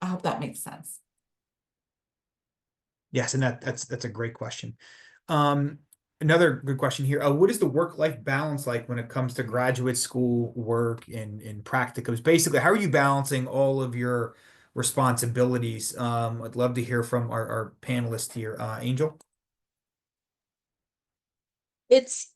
I hope that makes sense. Yes, and that's a great question. Another good question here. What is the work-life balance like when it comes to graduate school work and practicums? Basically, how are you balancing all of your responsibilities? I'd love to hear from our panelist here. Angel? It's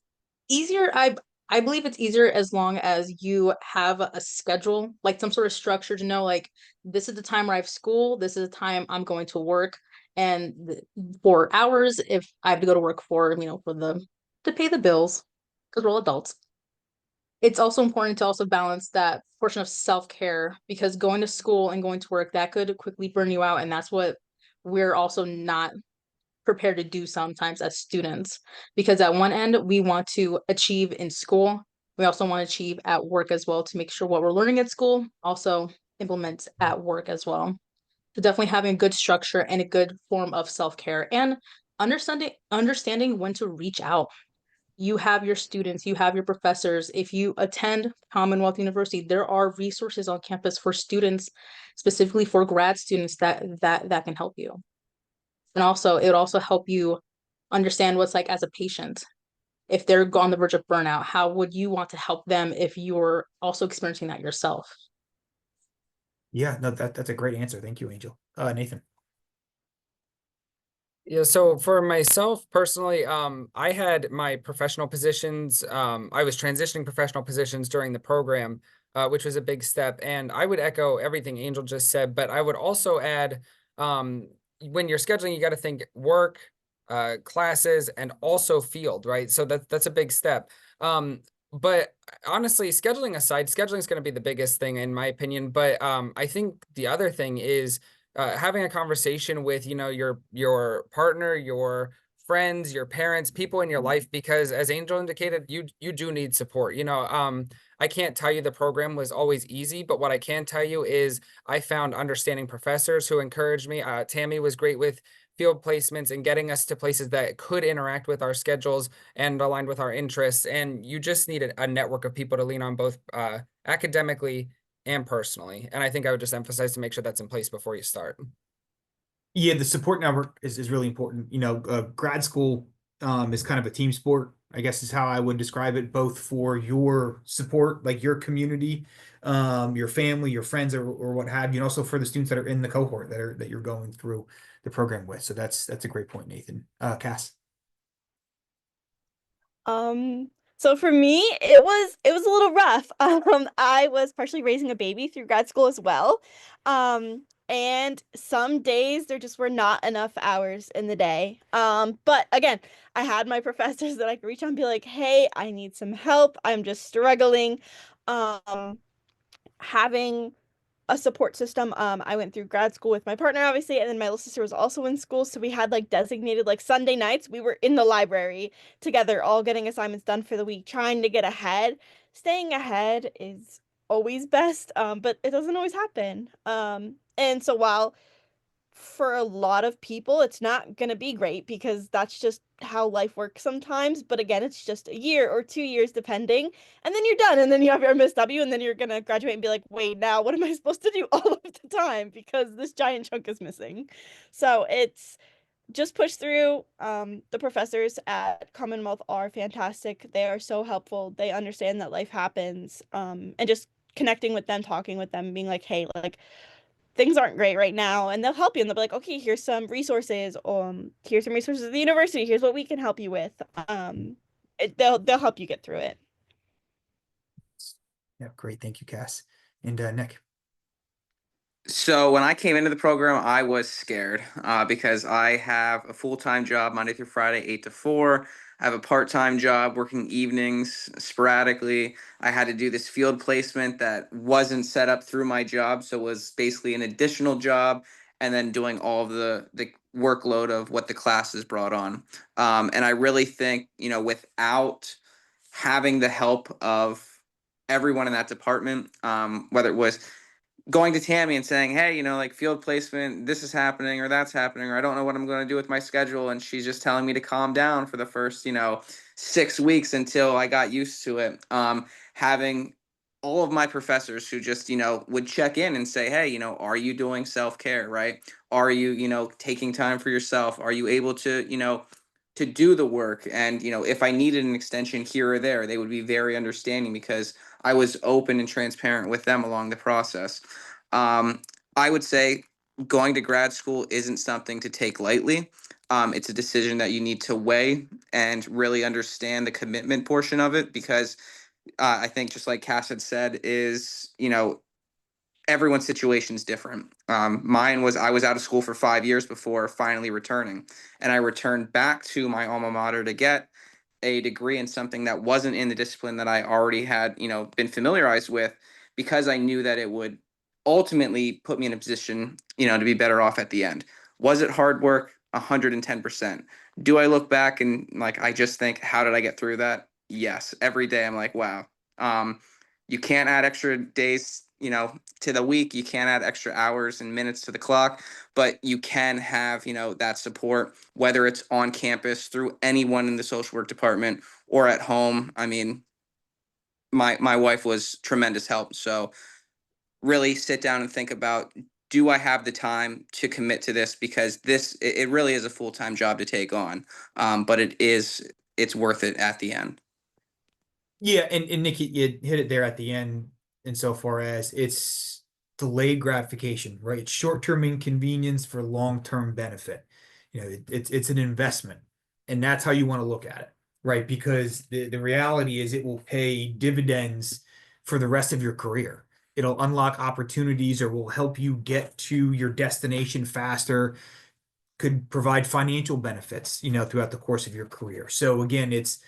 easier. I believe it's easier as long as you have a schedule, like some sort of structure to know, like, this is the time where I have school, this is the time I'm going to work, and 4 hours if I have to go to work for, to pay the bills, because we're all adults. It's also important to also balance that portion of self-care, because going to school and going to work, that could quickly burn you out, and that's what we're also not prepared to do sometimes as students, because at one end we want to achieve in school, we also want to achieve at work as well, to make sure what we're learning at school also implements at work as well. So definitely having a good structure and a good form of self-care, and understanding when to reach out. You have your students, you have your professors. If you attend Commonwealth University, there are resources on campus for students, specifically for grad students, that can help you. And also, it would also help you understand what's like as a patient. If they're on the verge of burnout, how would you want to help them if you're also experiencing that yourself? Yeah, no, that's a great answer. Thank you, Angel. Nathan. Yeah, so for myself personally, I had my professional positions. I was transitioning professional positions during the program, which was a big step. And I would echo everything Angel just said, but I would also add, when you're scheduling, you got to think work, classes, and also field, right? So that's a big step. But honestly, scheduling aside, scheduling is going to be the biggest thing in my opinion. But I think the other thing is having a conversation with, your partner, your friends, your parents, people in your life, because as Angel indicated, you do need support. I can't tell you the program was always easy, but what I can tell you is I found understanding professors who encouraged me. Tammy was great with field placements and getting us to places that could interact with our schedules and aligned with our interests. And you just need a network of people to lean on, both academically and personally. And I think I would just emphasize to make sure that's in place before you start. Yeah, the support network is really important. Grad school is kind of a team sport, I guess is how I would describe it, both for your support, like your community, your family, your friends, or what have you, and also for the students that are in the cohort that you're going through the program with. So that's a great point, Nathan. Cass. So for me, it was a little rough. I was partially raising a baby through grad school as well. And some days there just were not enough hours in the day. But again, I had my professors that I could reach out and be like, "Hey, I need some help. I'm just struggling." Having a support system. I went through grad school with my partner, obviously, and then my little sister was also in school. So we had like designated like Sunday nights. We were in the library together, all getting assignments done for the week, trying to get ahead. Staying ahead is always best, but it doesn't always happen. And so while for a lot of people, it's not going to be great because that's just how life works sometimes. But again, it's just a year or 2 years, depending. And then you're done. And then you have your MSW, and then you're going to graduate and be like, wait, now what am I supposed to do all of the time? Because this giant chunk is missing. So it's just push through. The professors at Commonwealth are fantastic. They are so helpful. They understand that life happens. And just connecting with them, talking with them, being like, hey, like, things aren't great right now, and they'll help you, and they'll be like, okay, here's some resources, here's some resources at the university, here's what we can help you with. They'll help you get through it. Yeah, great. Thank you, Cass. And Nick. So when I came into the program, I was scared because I have a full-time job Monday through Friday, 8 to 4. I have a part-time job working evenings sporadically. I had to do this field placement that wasn't set up through my job, so it was basically an additional job, and then doing all of the workload of what the classes brought on. And I really think, without having the help of everyone in that department, whether it was going to Tammy and saying, hey, like field placement, this is happening or that's happening, or I don't know what I'm going to do with my schedule. And she's just telling me to calm down for the first, 6 weeks until I got used to it. Having all of my professors who just, would check in and say, hey, are you doing self-care, right? Are you, taking time for yourself? Are you able to do the work? And, if I needed an extension here or there, they would be very understanding because I was open and transparent with them along the process. I would say going to grad school isn't something to take lightly. It's a decision that you need to weigh and really understand the commitment portion of it because I think just like Cass had said is, everyone's situation is different. Mine was I was out of school for 5 years before finally returning, and I returned back to my alma mater to get a degree in something that wasn't in the discipline that I already had, been familiarized with because I knew that it would ultimately put me in a position, to be better off at the end. Was it hard work? 110%. Do I look back and like I just think, how did I get through that? Yes. Every day I'm like, wow. You can't add extra days, to the week. You can't add extra hours and minutes to the clock, but you can have, that support, whether it's on campus through anyone in the social work department or at home. I mean, my wife was tremendous help. So really sit down and think about, do I have the time to commit to this? Because it really is a full-time job to take on. But it's worth it at the end. Yeah, and Nick, you hit it there at the end insofar as it's delayed gratification, right? It's short-term inconvenience for long-term benefit. It's an investment, and that's how you want to look at it, right? Because the reality is it will pay dividends for the rest of your career. It'll unlock opportunities or will help you get to your destination faster, could provide financial benefits, throughout the course of your career. So again, it's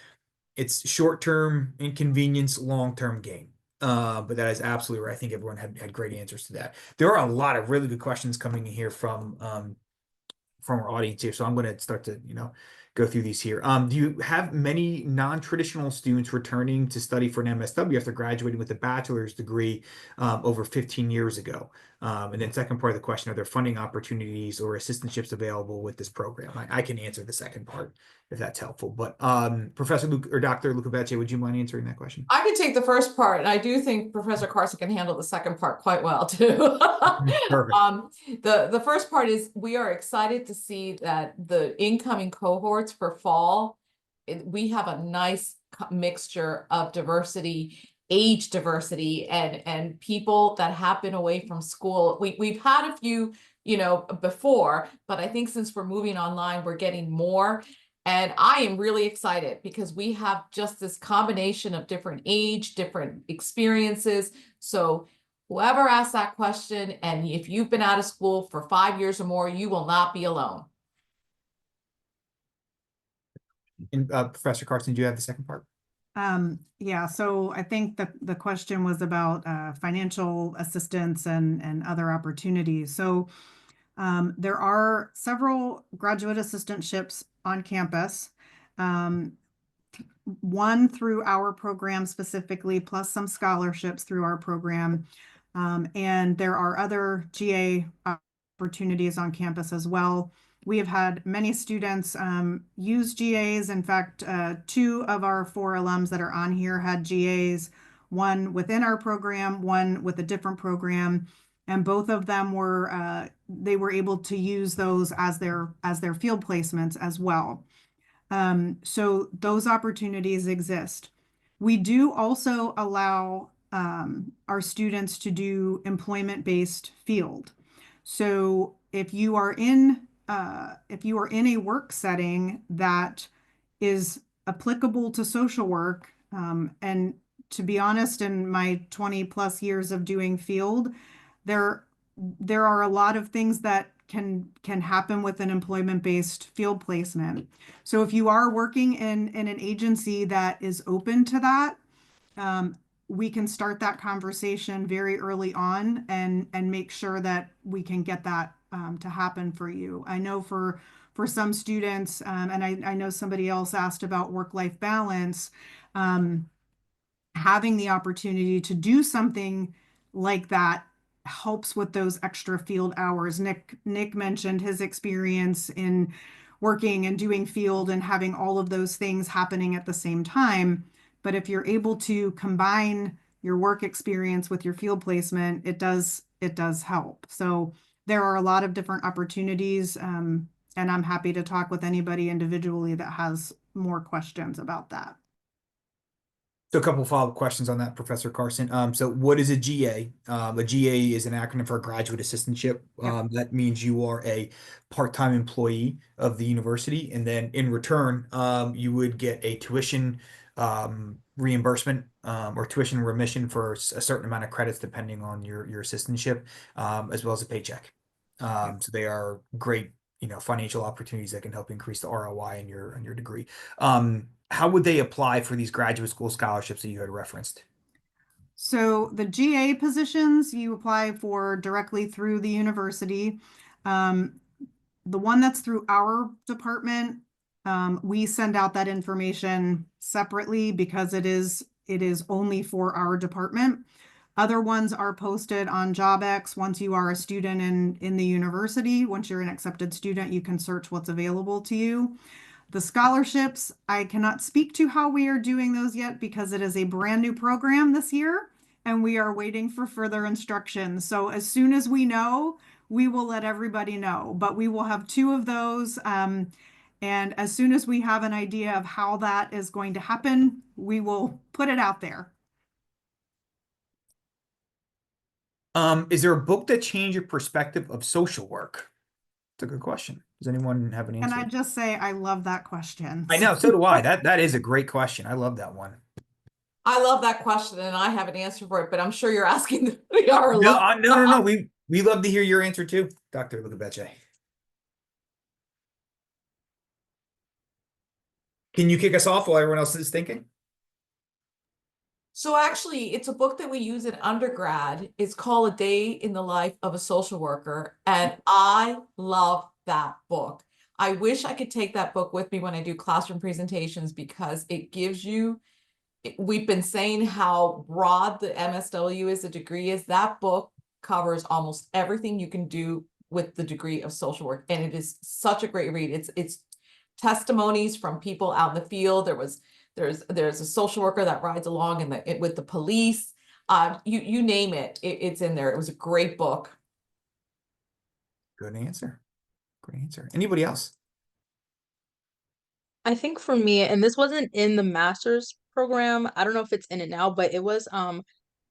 short-term inconvenience, long-term gain. But that is absolutely right. I think everyone had great answers to that. There are a lot of really good questions coming in here from our audience here. So I'm going to start to, go through these here. Do you have many non-traditional students returning to study for an MSW after graduating with a bachelor's degree over 15 years ago? And then second part of the question, are there funding opportunities or assistantships available with this program? I can answer the second part if that's helpful. But Professor Luke or Dr. Lucavece, would you mind answering that question? I can take the first part, and I do think Professor Carson can handle the second part quite well too. Perfect. The first part is we are excited to see that the incoming cohorts for fall, we have a nice mixture of diversity, age diversity, and people that have been away from school. We've had a few, before, but I think since we're moving online, we're getting more. And I am really excited because we have just this combination of different age, different experiences. So whoever asked that question, and if you've been out of school for 5 years or more, you will not be alone. And Professor Carson, do you have the second part? Yeah, so I think the question was about financial assistance and other opportunities. So there are several graduate assistantships on campus. One through our program specifically, plus some scholarships through our program. And there are other GA opportunities on campus as well. We have had many students use GAs. In fact, 2 of our 4 alums that are on here had GAs, one within our program, one with a different program. And both of them they were able to use those as their field placements as well. So those opportunities exist. We do also allow our students to do employment-based field. So if you are in a work setting that is applicable to social work, and to be honest, in my 20 plus years of doing field, there are a lot of things that can happen with an employment-based field placement. So if you are working in an agency that is open to that, we can start that conversation very early on and make sure that we can get that to happen for you. I know for some students, and I know somebody else asked about work-life balance, having the opportunity to do something like that helps with those extra field hours. Nick mentioned his experience in working and doing field and having all of those things happening at the same time. But if you're able to combine your work experience with your field placement, it does help. So there are a lot of different opportunities, and I'm happy to talk with anybody individually that has more questions about that. So a couple follow-up questions on that, Professor Carson. So what is a GA? A GA is an acronym for a graduate assistantship. That means you are a part-time employee of the university, and then in return, you would get a tuition reimbursement or tuition remission for a certain amount of credits depending on your assistantship, as well as a paycheck. So they are great, financial opportunities that can help increase the ROI in your degree. How would they apply for these graduate school scholarships that you had referenced? So the GA positions you apply for directly through the university. The one that's through our department, we send out that information separately because it is only for our department. Other ones are posted on JobX. Once you are a student in the university, once you're an accepted student, you can search what's available to you. The scholarships, I cannot speak to how we are doing those yet because it is a brand new program this year and we are waiting for further instructions. So as soon as we know, we will let everybody know, but we will have 2 of those. And as soon as we have an idea of how that is going to happen, we will put it out there. Is there a book that changed your perspective of social work? It's a good question. Does anyone have an answer? And I just say, I love that question. I know, so do I. That is a great question. I love that one. I love that question, and I have an answer for it, but I'm sure you're asking our No. We love to hear your answer too, Dr. Lucavece. Can you kick us off while everyone else is thinking? So actually, it's a book that we use in undergrad. It's called A Day in the Life of a Social Worker, and I love that book. I wish I could take that book with me when I do classroom presentations because it gives you, we've been saying how broad the MSW is, the degree is. That book covers almost everything you can do with the degree of social work. And it is such a great read. It's testimonies from people out in the field. There's a social worker that rides along with the police. You name it, it's in there. It was a great book. Good answer. Great answer. Anybody else? I think for me, and this wasn't in the master's program, I don't know if it's in it now, but it was oh,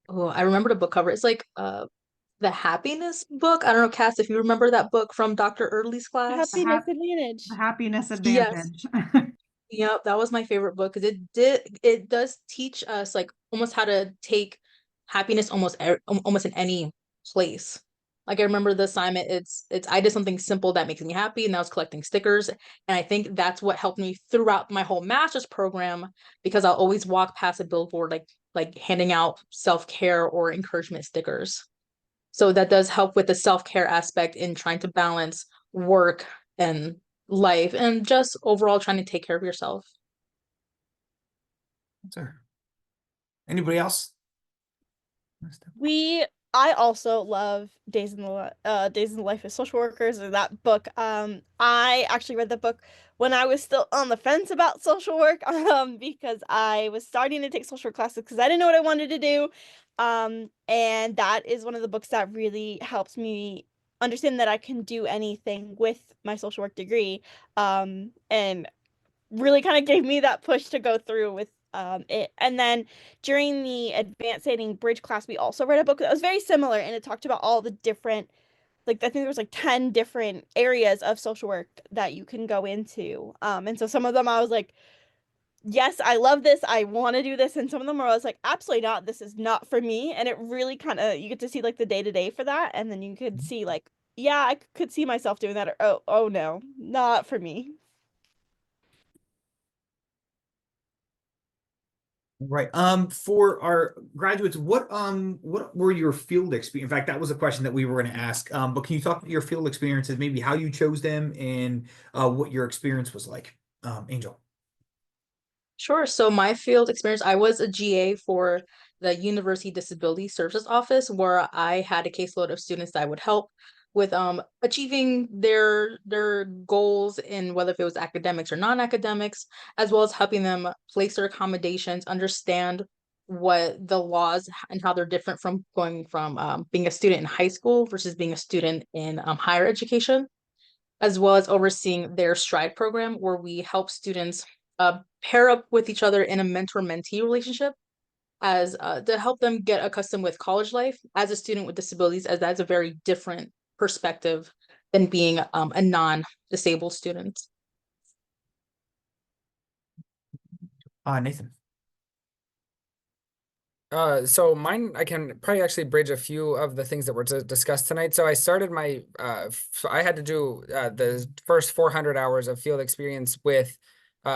I remember the book cover. It's like the happiness book. I don't know, Cass, if you remember that book from Dr. Early's class. Happiness Advantage. The happiness Yes. advantage. Yep, that was my favorite book because it does teach us like almost how to take happiness almost in any place. Like I remember the assignment, it's I did something simple that makes me happy, and that was collecting stickers. And I think that's what helped me throughout my whole master's program because I'll always walk past a billboard like handing out self-care or encouragement stickers. So that does help with the self-care aspect in trying to balance work and life and just overall trying to take care of yourself. Sir. Anybody else? I also love Days in the Life of Social Workers, or that book. I actually read that book when I was still on the fence about social work, because I was starting to take social work classes because I didn't know what I wanted to do. And that is one of the books that really helps me understand that I can do anything with my social work degree. And really kind of gave me that push to go through with it. And then during the advanced dating bridge class, we also read a book that was very similar, and it talked about all the different, like I think there was like 10 different areas of social work that you can go into. And so some of them I was like, yes, I love this, I want to do this, and some of them I was like, absolutely not, this is not for me. And it really kind of, you get to see like the day-to-day for that, and then you could see like, yeah, I could see myself doing that, or oh no, not for me. Right. For our graduates, what were your field experience? In fact, that was a question that we were going to ask. But can you talk about your field experiences, maybe how you chose them and what your experience was like? Angel. Sure. So my field experience, I was a GA for the University Disability Services Office, where I had a caseload of students that I would help with achieving their goals in whether if it was academics or non-academics, as well as helping them place their accommodations, understand what the laws and how they're different from going from being a student in high school versus being a student in higher education, as well as overseeing their STRIDE program, where we help students pair up with each other in a mentor-mentee relationship as to help them get accustomed with college life as a student with disabilities, as that's a very different perspective than being a non-disabled student. Nathan. So mine, I can probably actually bridge a few of the things that were discussed tonight. So I started my, so I had to do the first 400 hours of field experience with,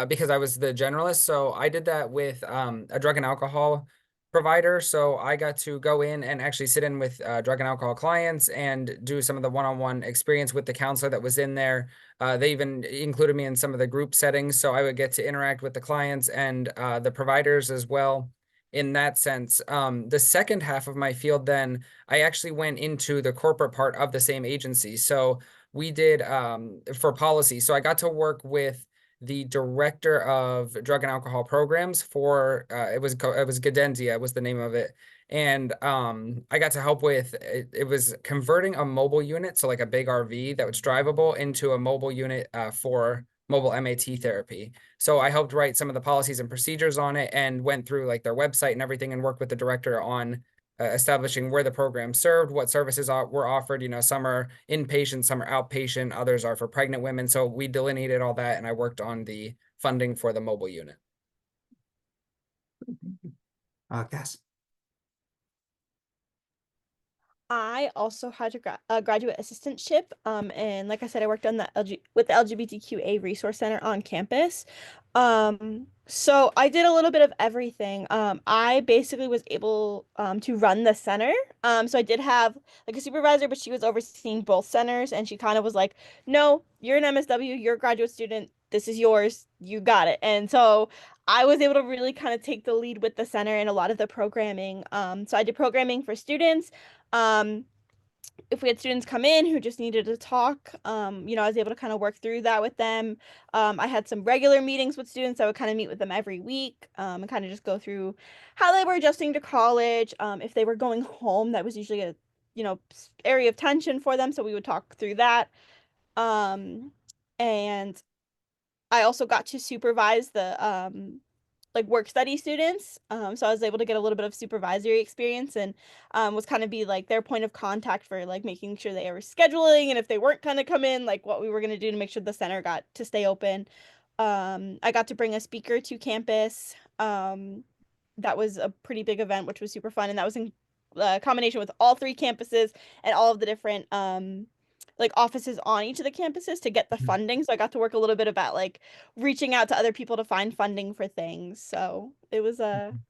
because I was the generalist. So I did that with a drug and alcohol provider. So I got to go in and actually sit in with drug and alcohol clients and do some of the one-on-one experience with the counselor that was in there. They even included me in some of the group settings. So I would get to interact with the clients and the providers as well in that sense. The second half of my field, then I actually went into the corporate part of the same agency. So we did for policy. So I got to work with the director of drug and alcohol programs for it was Gadensia was the name of it. And I got to help with it was converting a mobile unit, so like a big RV that was drivable, into a mobile unit for mobile MAT therapy. So I helped write some of the policies and procedures on it and went through like their website and everything and worked with the director on establishing where the program served, what services were offered. You know, some are inpatient, some are outpatient, others are for pregnant women. So we delineated all that, and I worked on the funding for the mobile unit. Cass. I also had a graduate assistantship, and like I said, I worked on with the LGBTQA Resource Center on campus. So I did a little bit of everything. I basically was able to run the center. So I did have like a supervisor, but she was overseeing both centers, and she kind of was like, "No, you're an MSW, you're a graduate student. This is yours. You got it." And so I was able to really kind of take the lead with the center and a lot of the programming. So I did programming for students. Um, if we had students come in who just needed to talk, I was able to kind of work through that with them. I had some regular meetings with students. I would kind of meet with them every week, and kind of just go through how they were adjusting to college. If they were going home, that was usually a, area of tension for them. So we would talk through that. And I also got to supervise the like work study students. So I was able to get a little bit of supervisory experience and was kind of be like their point of contact for like making sure they were scheduling and if they weren't kind of come in, like what we were going to do to make sure the center got to stay open. I got to bring a speaker to campus. That was a pretty big event, which was super fun, and that was in combination with all three campuses and all of the different like offices on each of the campuses to get the funding. So I got to work a little bit about like reaching out to other people to find funding for things. So it was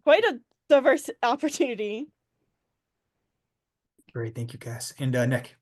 quite a diverse opportunity. Great, thank you, Cass. And Nick.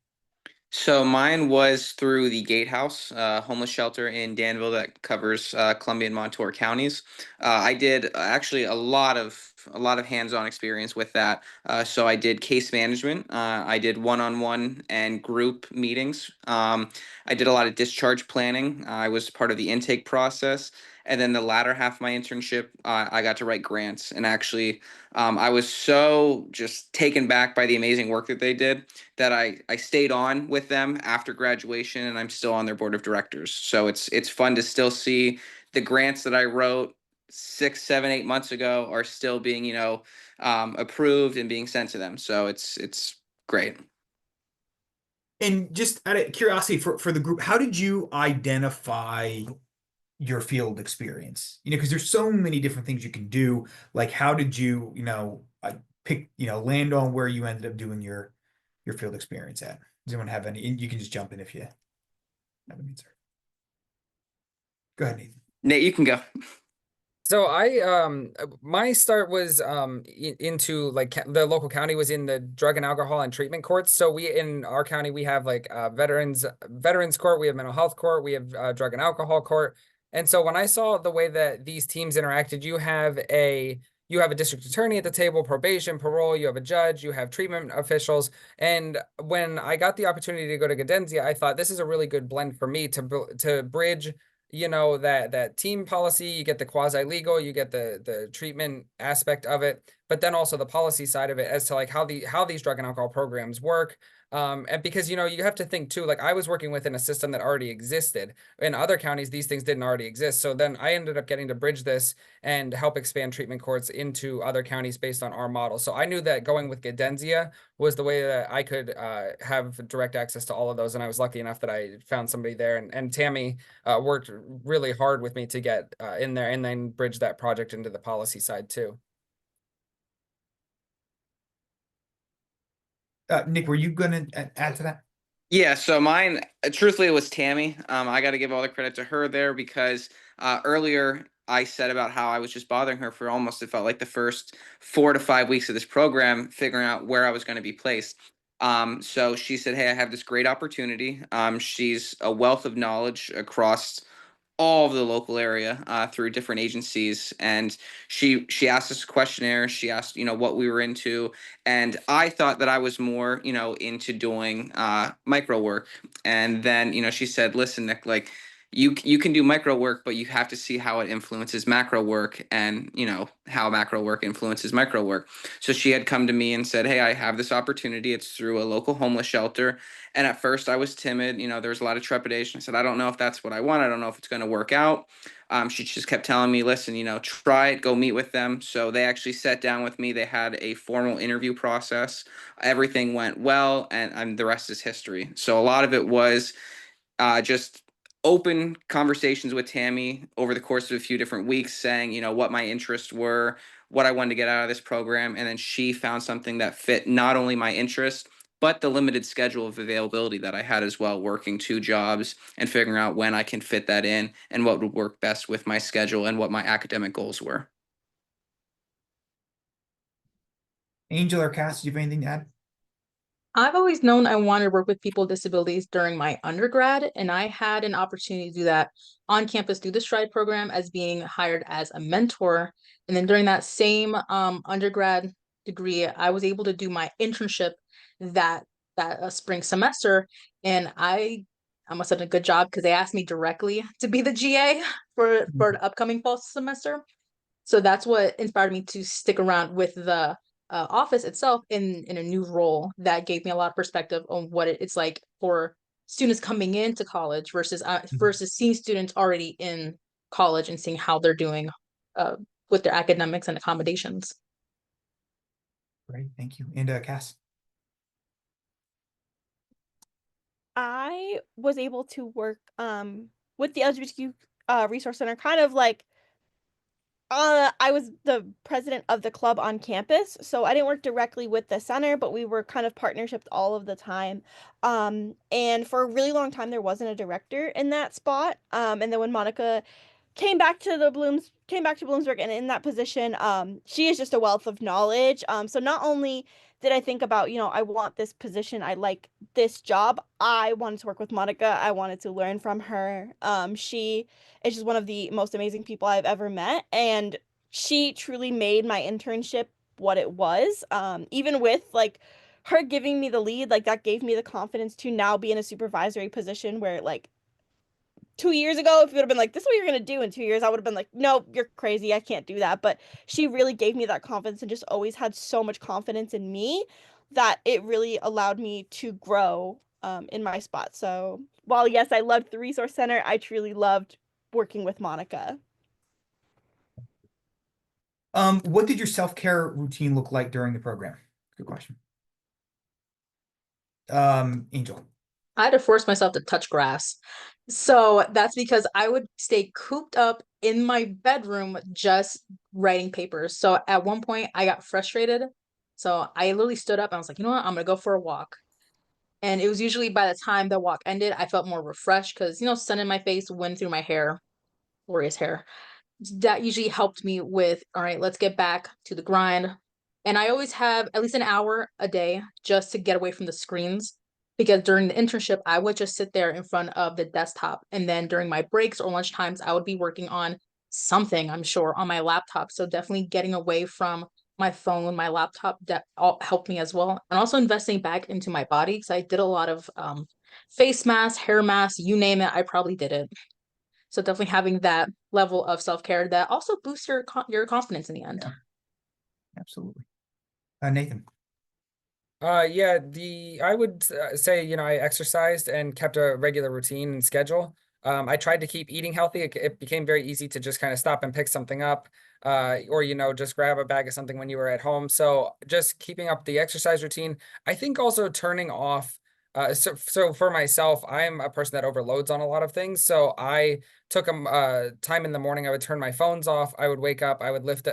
So mine was through the Gatehouse, homeless shelter in Danville that covers Columbia and Montour counties. I did actually a lot of hands-on experience with that. So I did case management. I did one-on-one and group meetings. I did a lot of discharge planning. I was part of the intake process. And then the latter half of my internship, I got to write grants. And actually, I was so just taken back by the amazing work that they did that I stayed on with them after graduation, and I'm still on their board of directors. So it's fun to still see the grants that I wrote 6, 7, 8 months ago are still being approved and being sent to them. So it's great. And just out of curiosity for the group, how did you identify your field experience? Because there's so many different things you can do. Like, how did you, pick, land on where you ended up doing your field experience at? Does anyone have any? And you can just jump in if you have an answer. Go ahead, Nathan. Nate, you can go. So my start was into like the local county was in the drug and alcohol and treatment courts. So we in our county we have like veterans court, we have mental health court, we have drug and alcohol court. And so when I saw the way that these teams interacted, you have a district attorney at the table, probation, parole, you have a judge, you have treatment officials. And when I got the opportunity to go to Gadenzia, I thought this is a really good blend for me to bridge that team policy, you get the quasi legal, you get the treatment aspect of it, but then also the policy side of it as to like how these drug and alcohol programs work. And because you have to think too, like I was working within a system that already existed in other counties, these things didn't already exist. So then I ended up getting to bridge this and help expand treatment courts into other counties based on our model. So I knew that going with Gadenzia was the way that I could have direct access to all of those. And I was lucky enough that I found somebody there. And Tammy worked really hard with me to get in there and then bridge that project into the policy side too. Nick, were you going to add to that? Yeah, so mine, truthfully, it was Tammy. I got to give all the credit to her there because earlier I said about how I was just bothering her for almost, it felt like the first 4 to 5 weeks of this program, figuring out where I was going to be placed. So she said, "Hey, I have this great opportunity." She's a wealth of knowledge across all of the local area through different agencies, and she asked us a questionnaire. She asked what we were into, and I thought that I was more into doing micro work. And then she said, "Listen, Nick, like you can do micro work, but you have to see how it influences macro work, and how macro work influences micro work." So she had come to me and said, "Hey, I have this opportunity. It's through a local homeless shelter." And at first I was timid, there was a lot of trepidation. I said, "I don't know if that's what I want. I don't know if it's going to work out." She just kept telling me, "Listen, try it, go meet with them." So they actually sat down with me. They had a formal interview process. Everything went well, and the rest is history. So a lot of it was just open conversations with Tammy over the course of a few different weeks, saying, what my interests were, what I wanted to get out of this program. And then she found something that fit not only my interest, but the limited schedule of availability that I had as well, working 2 jobs and figuring out when I can fit that in and what would work best with my schedule and what my academic goals were. Angel or Cass, do you have anything to add? I've always known I wanted to work with people with disabilities during my undergrad, and I had an opportunity to do that on campus through the Stride program as being hired as a mentor. And then during that same undergrad degree, I was able to do my internship that spring semester, and I must have done a good job because they asked me directly to be the GA for the upcoming fall semester. So that's what inspired me to stick around with the office itself in a new role that gave me a lot of perspective on what it's like for students coming into college versus seeing students already in college and seeing how they're doing uh, with their academics and accommodations. Great, thank you. And Cass? I was able to work with the LGBTQ Resource Center, kind of like I was the president of the club on campus, so I didn't work directly with the center, but we were kind of partnerships all of the time. And for a really long time, there wasn't a director in that spot. And then when Monica came back to Bloomsburg and in that position, she is just a wealth of knowledge. So not only did I think about, I want this position, I like this job, I wanted to work with Monica, I wanted to learn from her. She is just one of the most amazing people I've ever met, and she truly made my internship what it was. Even with like her giving me the lead, like that gave me the confidence to now be in a supervisory position where like 2 years ago, if you would have been like, this is what you're going to do in 2 years, I would have been like, no, you're crazy. I can't do that. But she really gave me that confidence and just always had so much confidence in me that it really allowed me to grow in my spot. So while, yes, I loved the Resource Center, I truly loved working with Monica. What did your self-care routine look like during the program? Good question. Angel. I had to force myself to touch grass. So that's because I would stay cooped up in my bedroom just writing papers. So at one point I got frustrated. So I literally stood up and I was like, you know what? I'm gonna go for a walk. And it was usually by the time the walk ended, I felt more refreshed because, sun in my face, wind through my hair, glorious hair. That usually helped me with, all right, let's get back to the grind. And I always have at least an hour a day just to get away from the screens, because during the internship, I would just sit there in front of the desktop. And then during my breaks or lunch times, I would be working on something, I'm sure, on my laptop. So definitely getting away from my phone, my laptop, that all helped me as well. And also investing back into my body, because I did a lot of face masks, hair masks, you name it, I probably did it. So definitely having that level of self-care that also boosts your confidence in the end. Yeah. Absolutely. Nathan. Yeah, I would say, I exercised and kept a regular routine and schedule. I tried to keep eating healthy. It became very easy to just kind of stop and pick something up, or, just grab a bag of something when you were at home. So just keeping up the exercise routine. I think also turning off. So for myself, I'm a person that overloads on a lot of things. So I took time in the morning. I would turn my phones off. I would wake up. I would lift.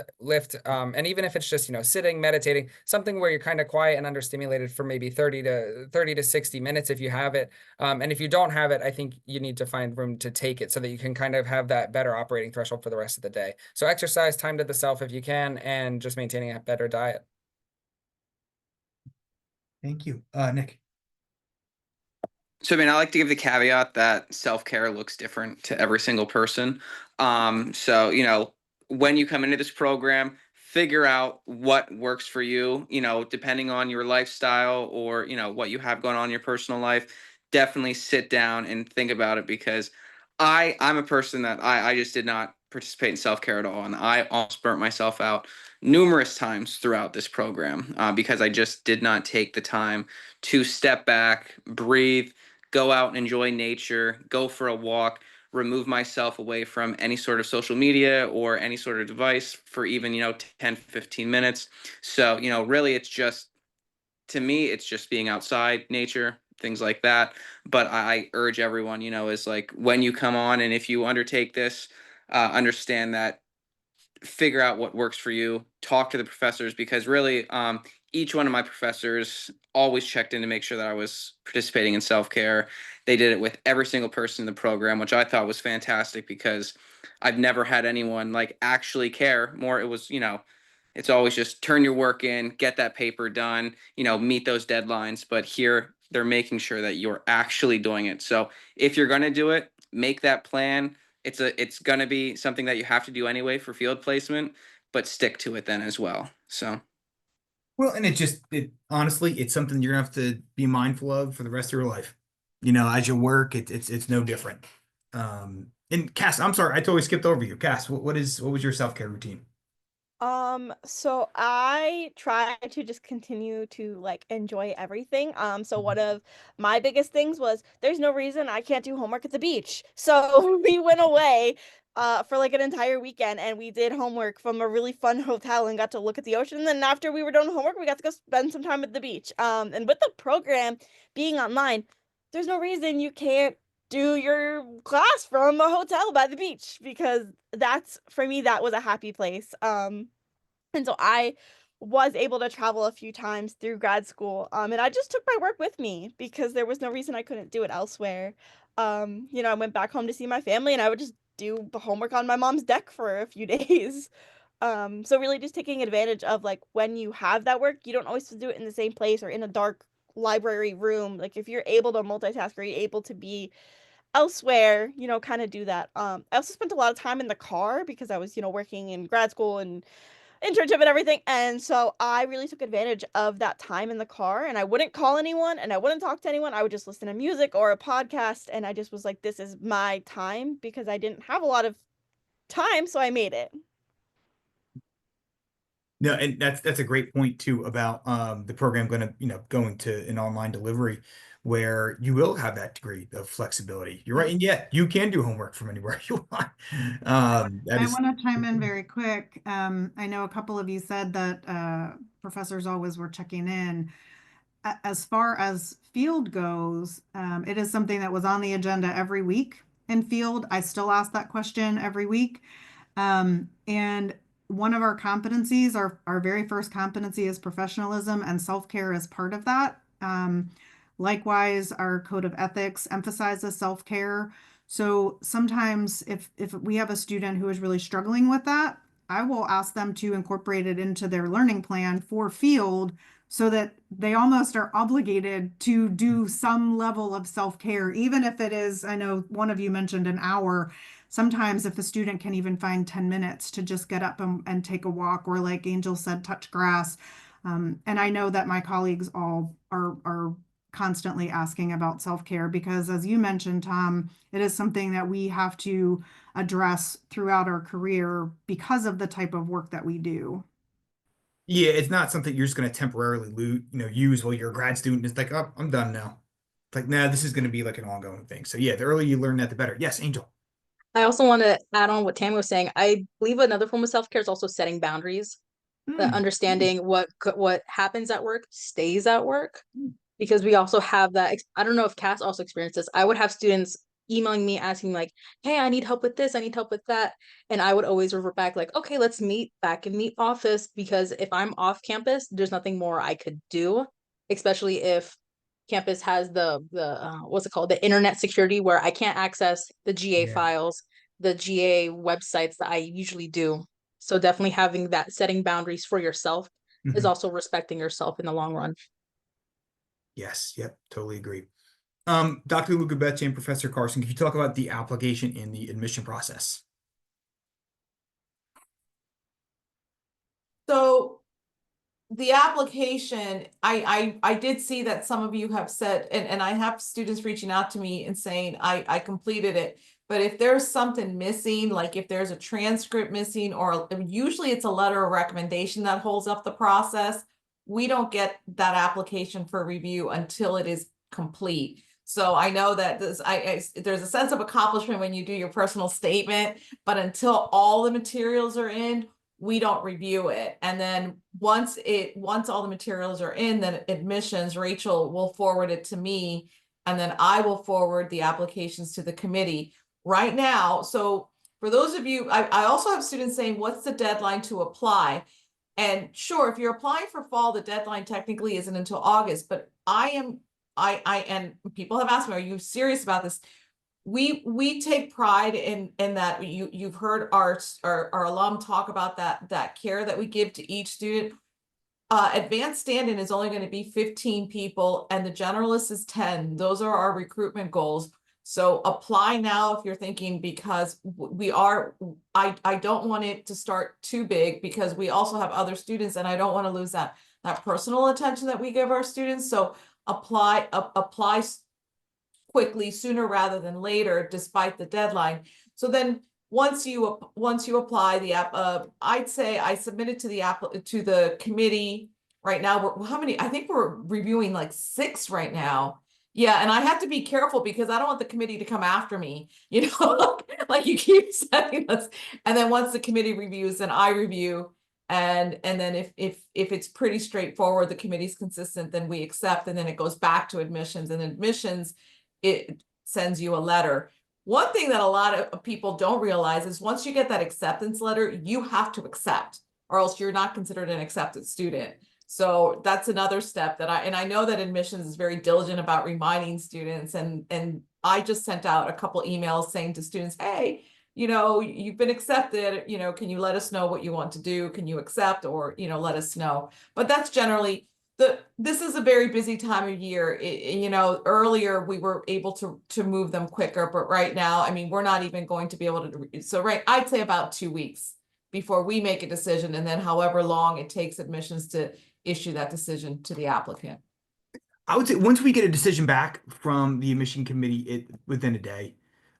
And even if it's just sitting, meditating, something where you're kind of quiet and understimulated for maybe 30 to 60 minutes if you have it. And if you don't have it, I think you need to find room to take it so that you can kind of have that better operating threshold for the rest of the day. So exercise, time to the self if you can, and just maintaining a better diet. Thank you. Nick. So, I like to give the caveat that self-care looks different to every single person. So, when you come into this program, figure out what works for you, depending on your lifestyle or, what you have going on in your personal life. Definitely sit down and think about it, because I'm a person that I just did not participate in self-care at all. And I almost burnt myself out numerous times throughout this program because I just did not take the time to step back, breathe, go out and enjoy nature, go for a walk, remove myself away from any sort of social media or any sort of device for even, 10, 15 minutes. So, really it's just, to me, it's just being outside, nature, things like that. But I urge everyone, is like when you come on and if you undertake this, understand that, figure out what works for you, talk to the professors, because really, each one of my professors always checked in to make sure that I was participating in self-care. They did it with every single person in the program, which I thought was fantastic because I've never had anyone like actually care more. It was, it's always just turn your work in, get that paper done, meet those deadlines. But here they're making sure that you're actually doing it. So if you're going to do it, make that plan. It's going to be something that you have to do anyway for field placement, but stick to it then as well. So. Well, and it honestly, it's something you're gonna have to be mindful of for the rest of your life. As you work, it's no different. And Cass, I'm sorry, I totally skipped over you. Cass, what was your self-care routine? So I try to just continue to like enjoy everything. So one of my biggest things was there's no reason I can't do homework at the beach. So we went away for like an entire weekend and we did homework from a really fun hotel and got to look at the ocean. And then after we were done with homework, we got to go spend some time at the beach. And with the program being online, there's no reason you can't do your class from a hotel by the beach because that's for me that was a happy place. And so I was able to travel a few times through grad school. And I just took my work with me because there was no reason I couldn't do it elsewhere. I went back home to see my family and I would just do the homework on my mom's deck for a few days. So really just taking advantage of like when you have that work, you don't always have to do it in the same place or in a dark library room. Like if you're able to multitask or you're able to be elsewhere, kind of do that. I also spent a lot of time in the car because I was, working in grad school and internship and everything. And so I really took advantage of that time in the car and I wouldn't call anyone and I wouldn't talk to anyone. I would just listen to music or a podcast. And I just was like, this is my time because I didn't have a lot of time. So I made it. No, and that's a great point too about the program going to an online delivery where you will have that degree of flexibility. You're right, and yeah, you can do homework from anywhere you want. That I is want to chime in very quick. I know a couple of you said that professors always were checking in. As far as field goes, it is something that was on the agenda every week in field. I still ask that question every week. And one of our competencies, our very first competency is professionalism, and self-care is part of that. Likewise, our code of ethics emphasizes self-care. So sometimes if we have a student who is really struggling with that, I will ask them to incorporate it into their learning plan for field so that they almost are obligated to do some level of self-care, even if it is, I know one of you mentioned an hour. Sometimes if a student can even find 10 minutes to just get up and take a walk, or like Angel said, touch grass. And I know that my colleagues all are constantly asking about self-care because, as you mentioned, Tom, it is something that we have to address throughout our career because of the type of work that we do. Yeah, it's not something you're just going to temporarily use while you're a grad student. It's like, oh, I'm done now. It's like, nah, this is going to be like an ongoing thing. So yeah, the earlier you learn that, the better. Yes, Angel. I also want to add on what Tammy was saying. I believe another form of self-care is also setting boundaries, understanding what happens at work stays at work, because we also have that. I don't know if Cass also experienced this. I would have students emailing me asking like, hey, I need help with this, I need help with that. And I would always revert back like, okay, let's meet back in the office, because if I'm off campus, there's nothing more I could do, especially if campus has the what's it called, the internet security, where I can't access the GA Yeah. files, the GA websites that I usually do. So definitely having that, setting boundaries for yourself is also respecting yourself in the long run. Yes, yep, totally agree. Dr. Lukabetche and Professor Carson, can you talk about the application in the admission process? So the application, I did see that some of you have said, and I have students reaching out to me and saying, I completed it. But if there's something missing, like if there's a transcript missing, or usually it's a letter of recommendation that holds up the process, we don't get that application for review until it is complete. So I know that there's a sense of accomplishment when you do your personal statement, but until all the materials are in, we don't review it. And then once all the materials are in, then admissions, Rachel will forward it to me, and then I will forward the applications to the committee. Right now, so for those of you, I also have students saying, what's the deadline to apply? And sure, if you're applying for fall, the deadline technically isn't until August, but and people have asked me, are you serious about this? We take pride in that. You've heard our alum talk about that care that we give to each student. Advanced stand-in is only going to be 15 people and the generalist is 10. Those are our recruitment goals. So apply now if you're thinking, because I don't want it to start too big, because we also have other students and I don't want to lose that personal attention that we give our students. So apply quickly, sooner rather than later, despite the deadline. So then once you apply the app, I'd say I submitted to the committee. Right now, how many? I think we're reviewing like 6 right now. Yeah, and I have to be careful because I don't want the committee to come after me, like you keep sending us. And then once the committee reviews, then I review. And then if it's pretty straightforward, the committee's consistent, then we accept, and then it goes back to admissions, and admissions, it sends you a letter. One thing that a lot of people don't realize is once you get that acceptance letter, you have to accept, or else you're not considered an accepted student. So that's another step that I know that admissions is very diligent about reminding students, and I just sent out a couple emails saying to students, hey, you've been accepted, can you let us know what you want to do? Can you accept, or, let us know. But that's generally this is a very busy time of year. Earlier we were able to move them quicker, but right now, I mean, we're not even going to be able to. So I'd say about 2 weeks before we make a decision, and then however long it takes admissions to issue that decision to the applicant. I would say once we get a decision back from the admission committee, within a day,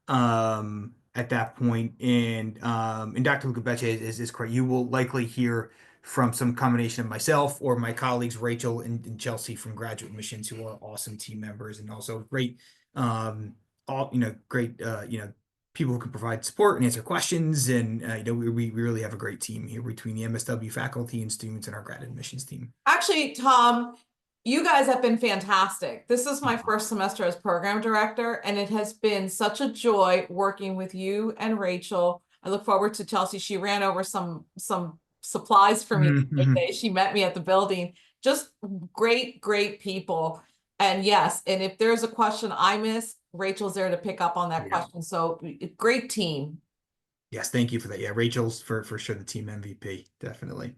at that point, and Dr. Lucabeche is correct. You will likely hear from some combination of myself or my colleagues, Rachel and Chelsea from Graduate Admissions, who are awesome team members and also great, great, people who can provide support and answer questions. And, we really have a great team here between the MSW faculty and students and our grad admissions team. Actually, Tom, you guys have been fantastic. This is my first semester as program director, and it has been such a joy working with you and Rachel. I look forward to Chelsea. She ran over some supplies for me today. She met me at the building. Just great people. And yes, and if there's a question I miss, Rachel's there to pick up on that question. So great team. Yes, thank you for that. Yeah, Rachel's for sure the team MVP, definitely.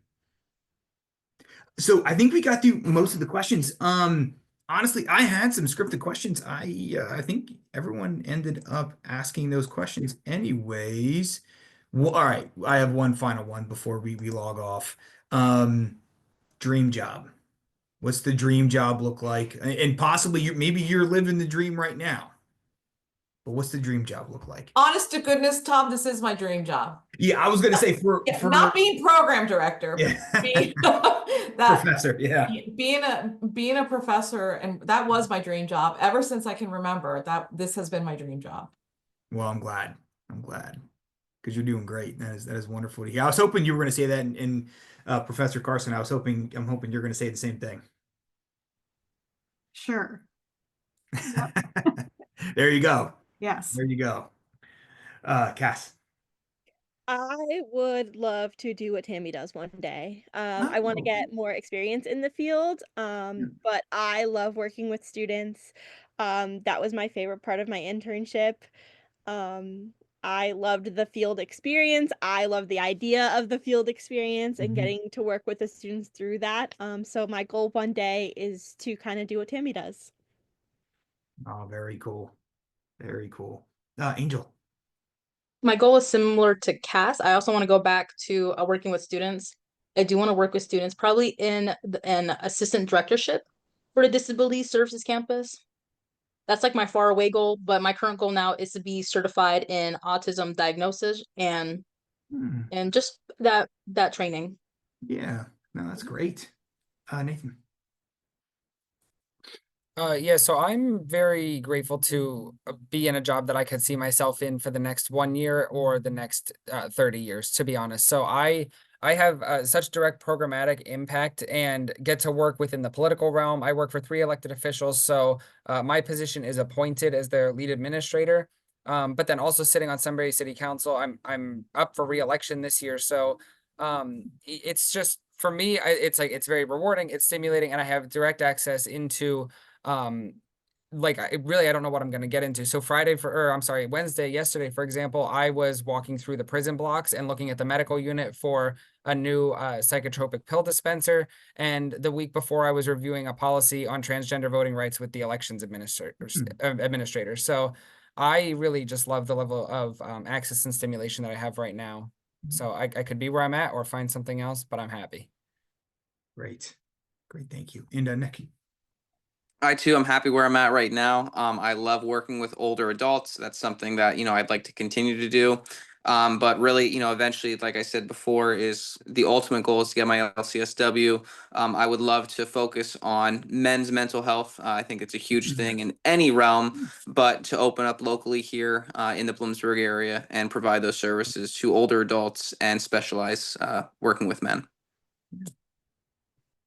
So I think we got through most of the questions. Honestly, I had some scripted questions. I think everyone ended up asking those questions anyways. Well, all right, I have one final one before we log off. Dream job. What's the dream job look like? And possibly maybe you're living the dream right now. But what's the dream job look like? Honest to goodness, Tom, this is my dream job. Yeah, I was gonna say for not being program director, yeah. being Professor, yeah. Being a professor, and that was my dream job ever since I can remember. That this has been my dream job. Well, I'm glad. Because you're doing great. That is wonderful to hear. I was hoping you were gonna say that in Professor Carson. I'm hoping you're gonna say the same thing. Sure. There you go. Yes. There you go. Cass. I would love to do what Tammy does one day. I want to Oh. get more experience in the field, but I love working with students. That was my favorite part of my internship. I loved the field experience. I love the idea of the field experience and getting to work with the students through that. So my goal one day is to kind of do what Tammy does. Oh, very cool. Very cool. Angel. My goal is similar to Cass. I also want to go back to working with students. I do want to work with students, probably in an assistant directorship for the Disability Services Campus. That's like my far away goal, but my current goal now is to be certified in autism diagnosis and just that training. Yeah, no, that's great. Nathan. Yeah, so I'm very grateful to be in a job that I could see myself in for the next 1 year or the next 30 years, to be honest. So I have such direct programmatic impact and get to work within the political realm. I work for 3 elected officials, so my position is appointed as their lead administrator. But then also sitting on Sunbury City Council, I'm up for re-election this year. So it's just for me, it's like it's very rewarding, it's stimulating, and I have direct access into like I don't know what I'm going to get into. So Wednesday, yesterday, for example, I was walking through the prison blocks and looking at the medical unit for a new psychotropic pill dispenser. And the week before, I was reviewing a policy on transgender voting rights with the elections administrators. So I really just love the level of access and stimulation that I have right now. So I could be where I'm at or find something else, but I'm happy. Great. Great. Thank you. And Nick. I too am happy where I'm at right now. I love working with older adults. That's something that, I'd like to continue to do. But really, eventually, like I said before, is the ultimate goal is to get my LCSW. I would love to focus on men's mental health. I think it's a huge thing in any realm, but to open up locally here in the Bloomsburg area and provide those services to older adults and specialize working with men.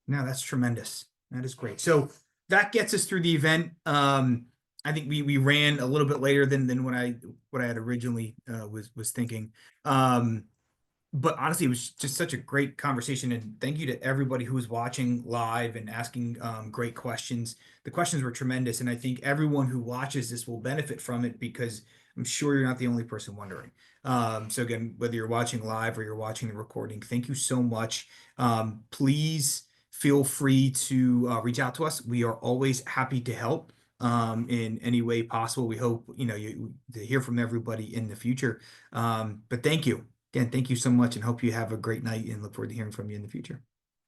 No, that's tremendous. That is great. So that gets us through the event. I think we ran a little bit later than what I had originally was thinking. But honestly, it was just such a great conversation, and thank you to everybody who was watching live and asking great questions. The questions were tremendous, and I think everyone who watches this will benefit from it because I'm sure you're not the only person wondering. So again, whether you're watching live or you're watching the recording, thank you so much. Please feel free to reach out to us. We are always happy to help in any way possible. We hope to hear from everybody in the future. But thank you. Again, thank you so much and hope you have a great night and look forward to hearing from you in the future.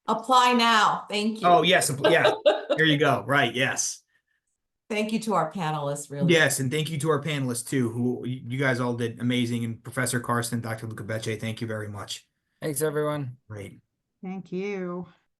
Apply now. Thank you. Oh, yes. Yeah. There you go. Right. Yes. Thank you to our panelists, really. Yes. And thank you to our panelists too, who you guys all did amazing. And Professor Carson, Dr. Luca Becce, thank you very much. Thanks, everyone. Great. Thank you.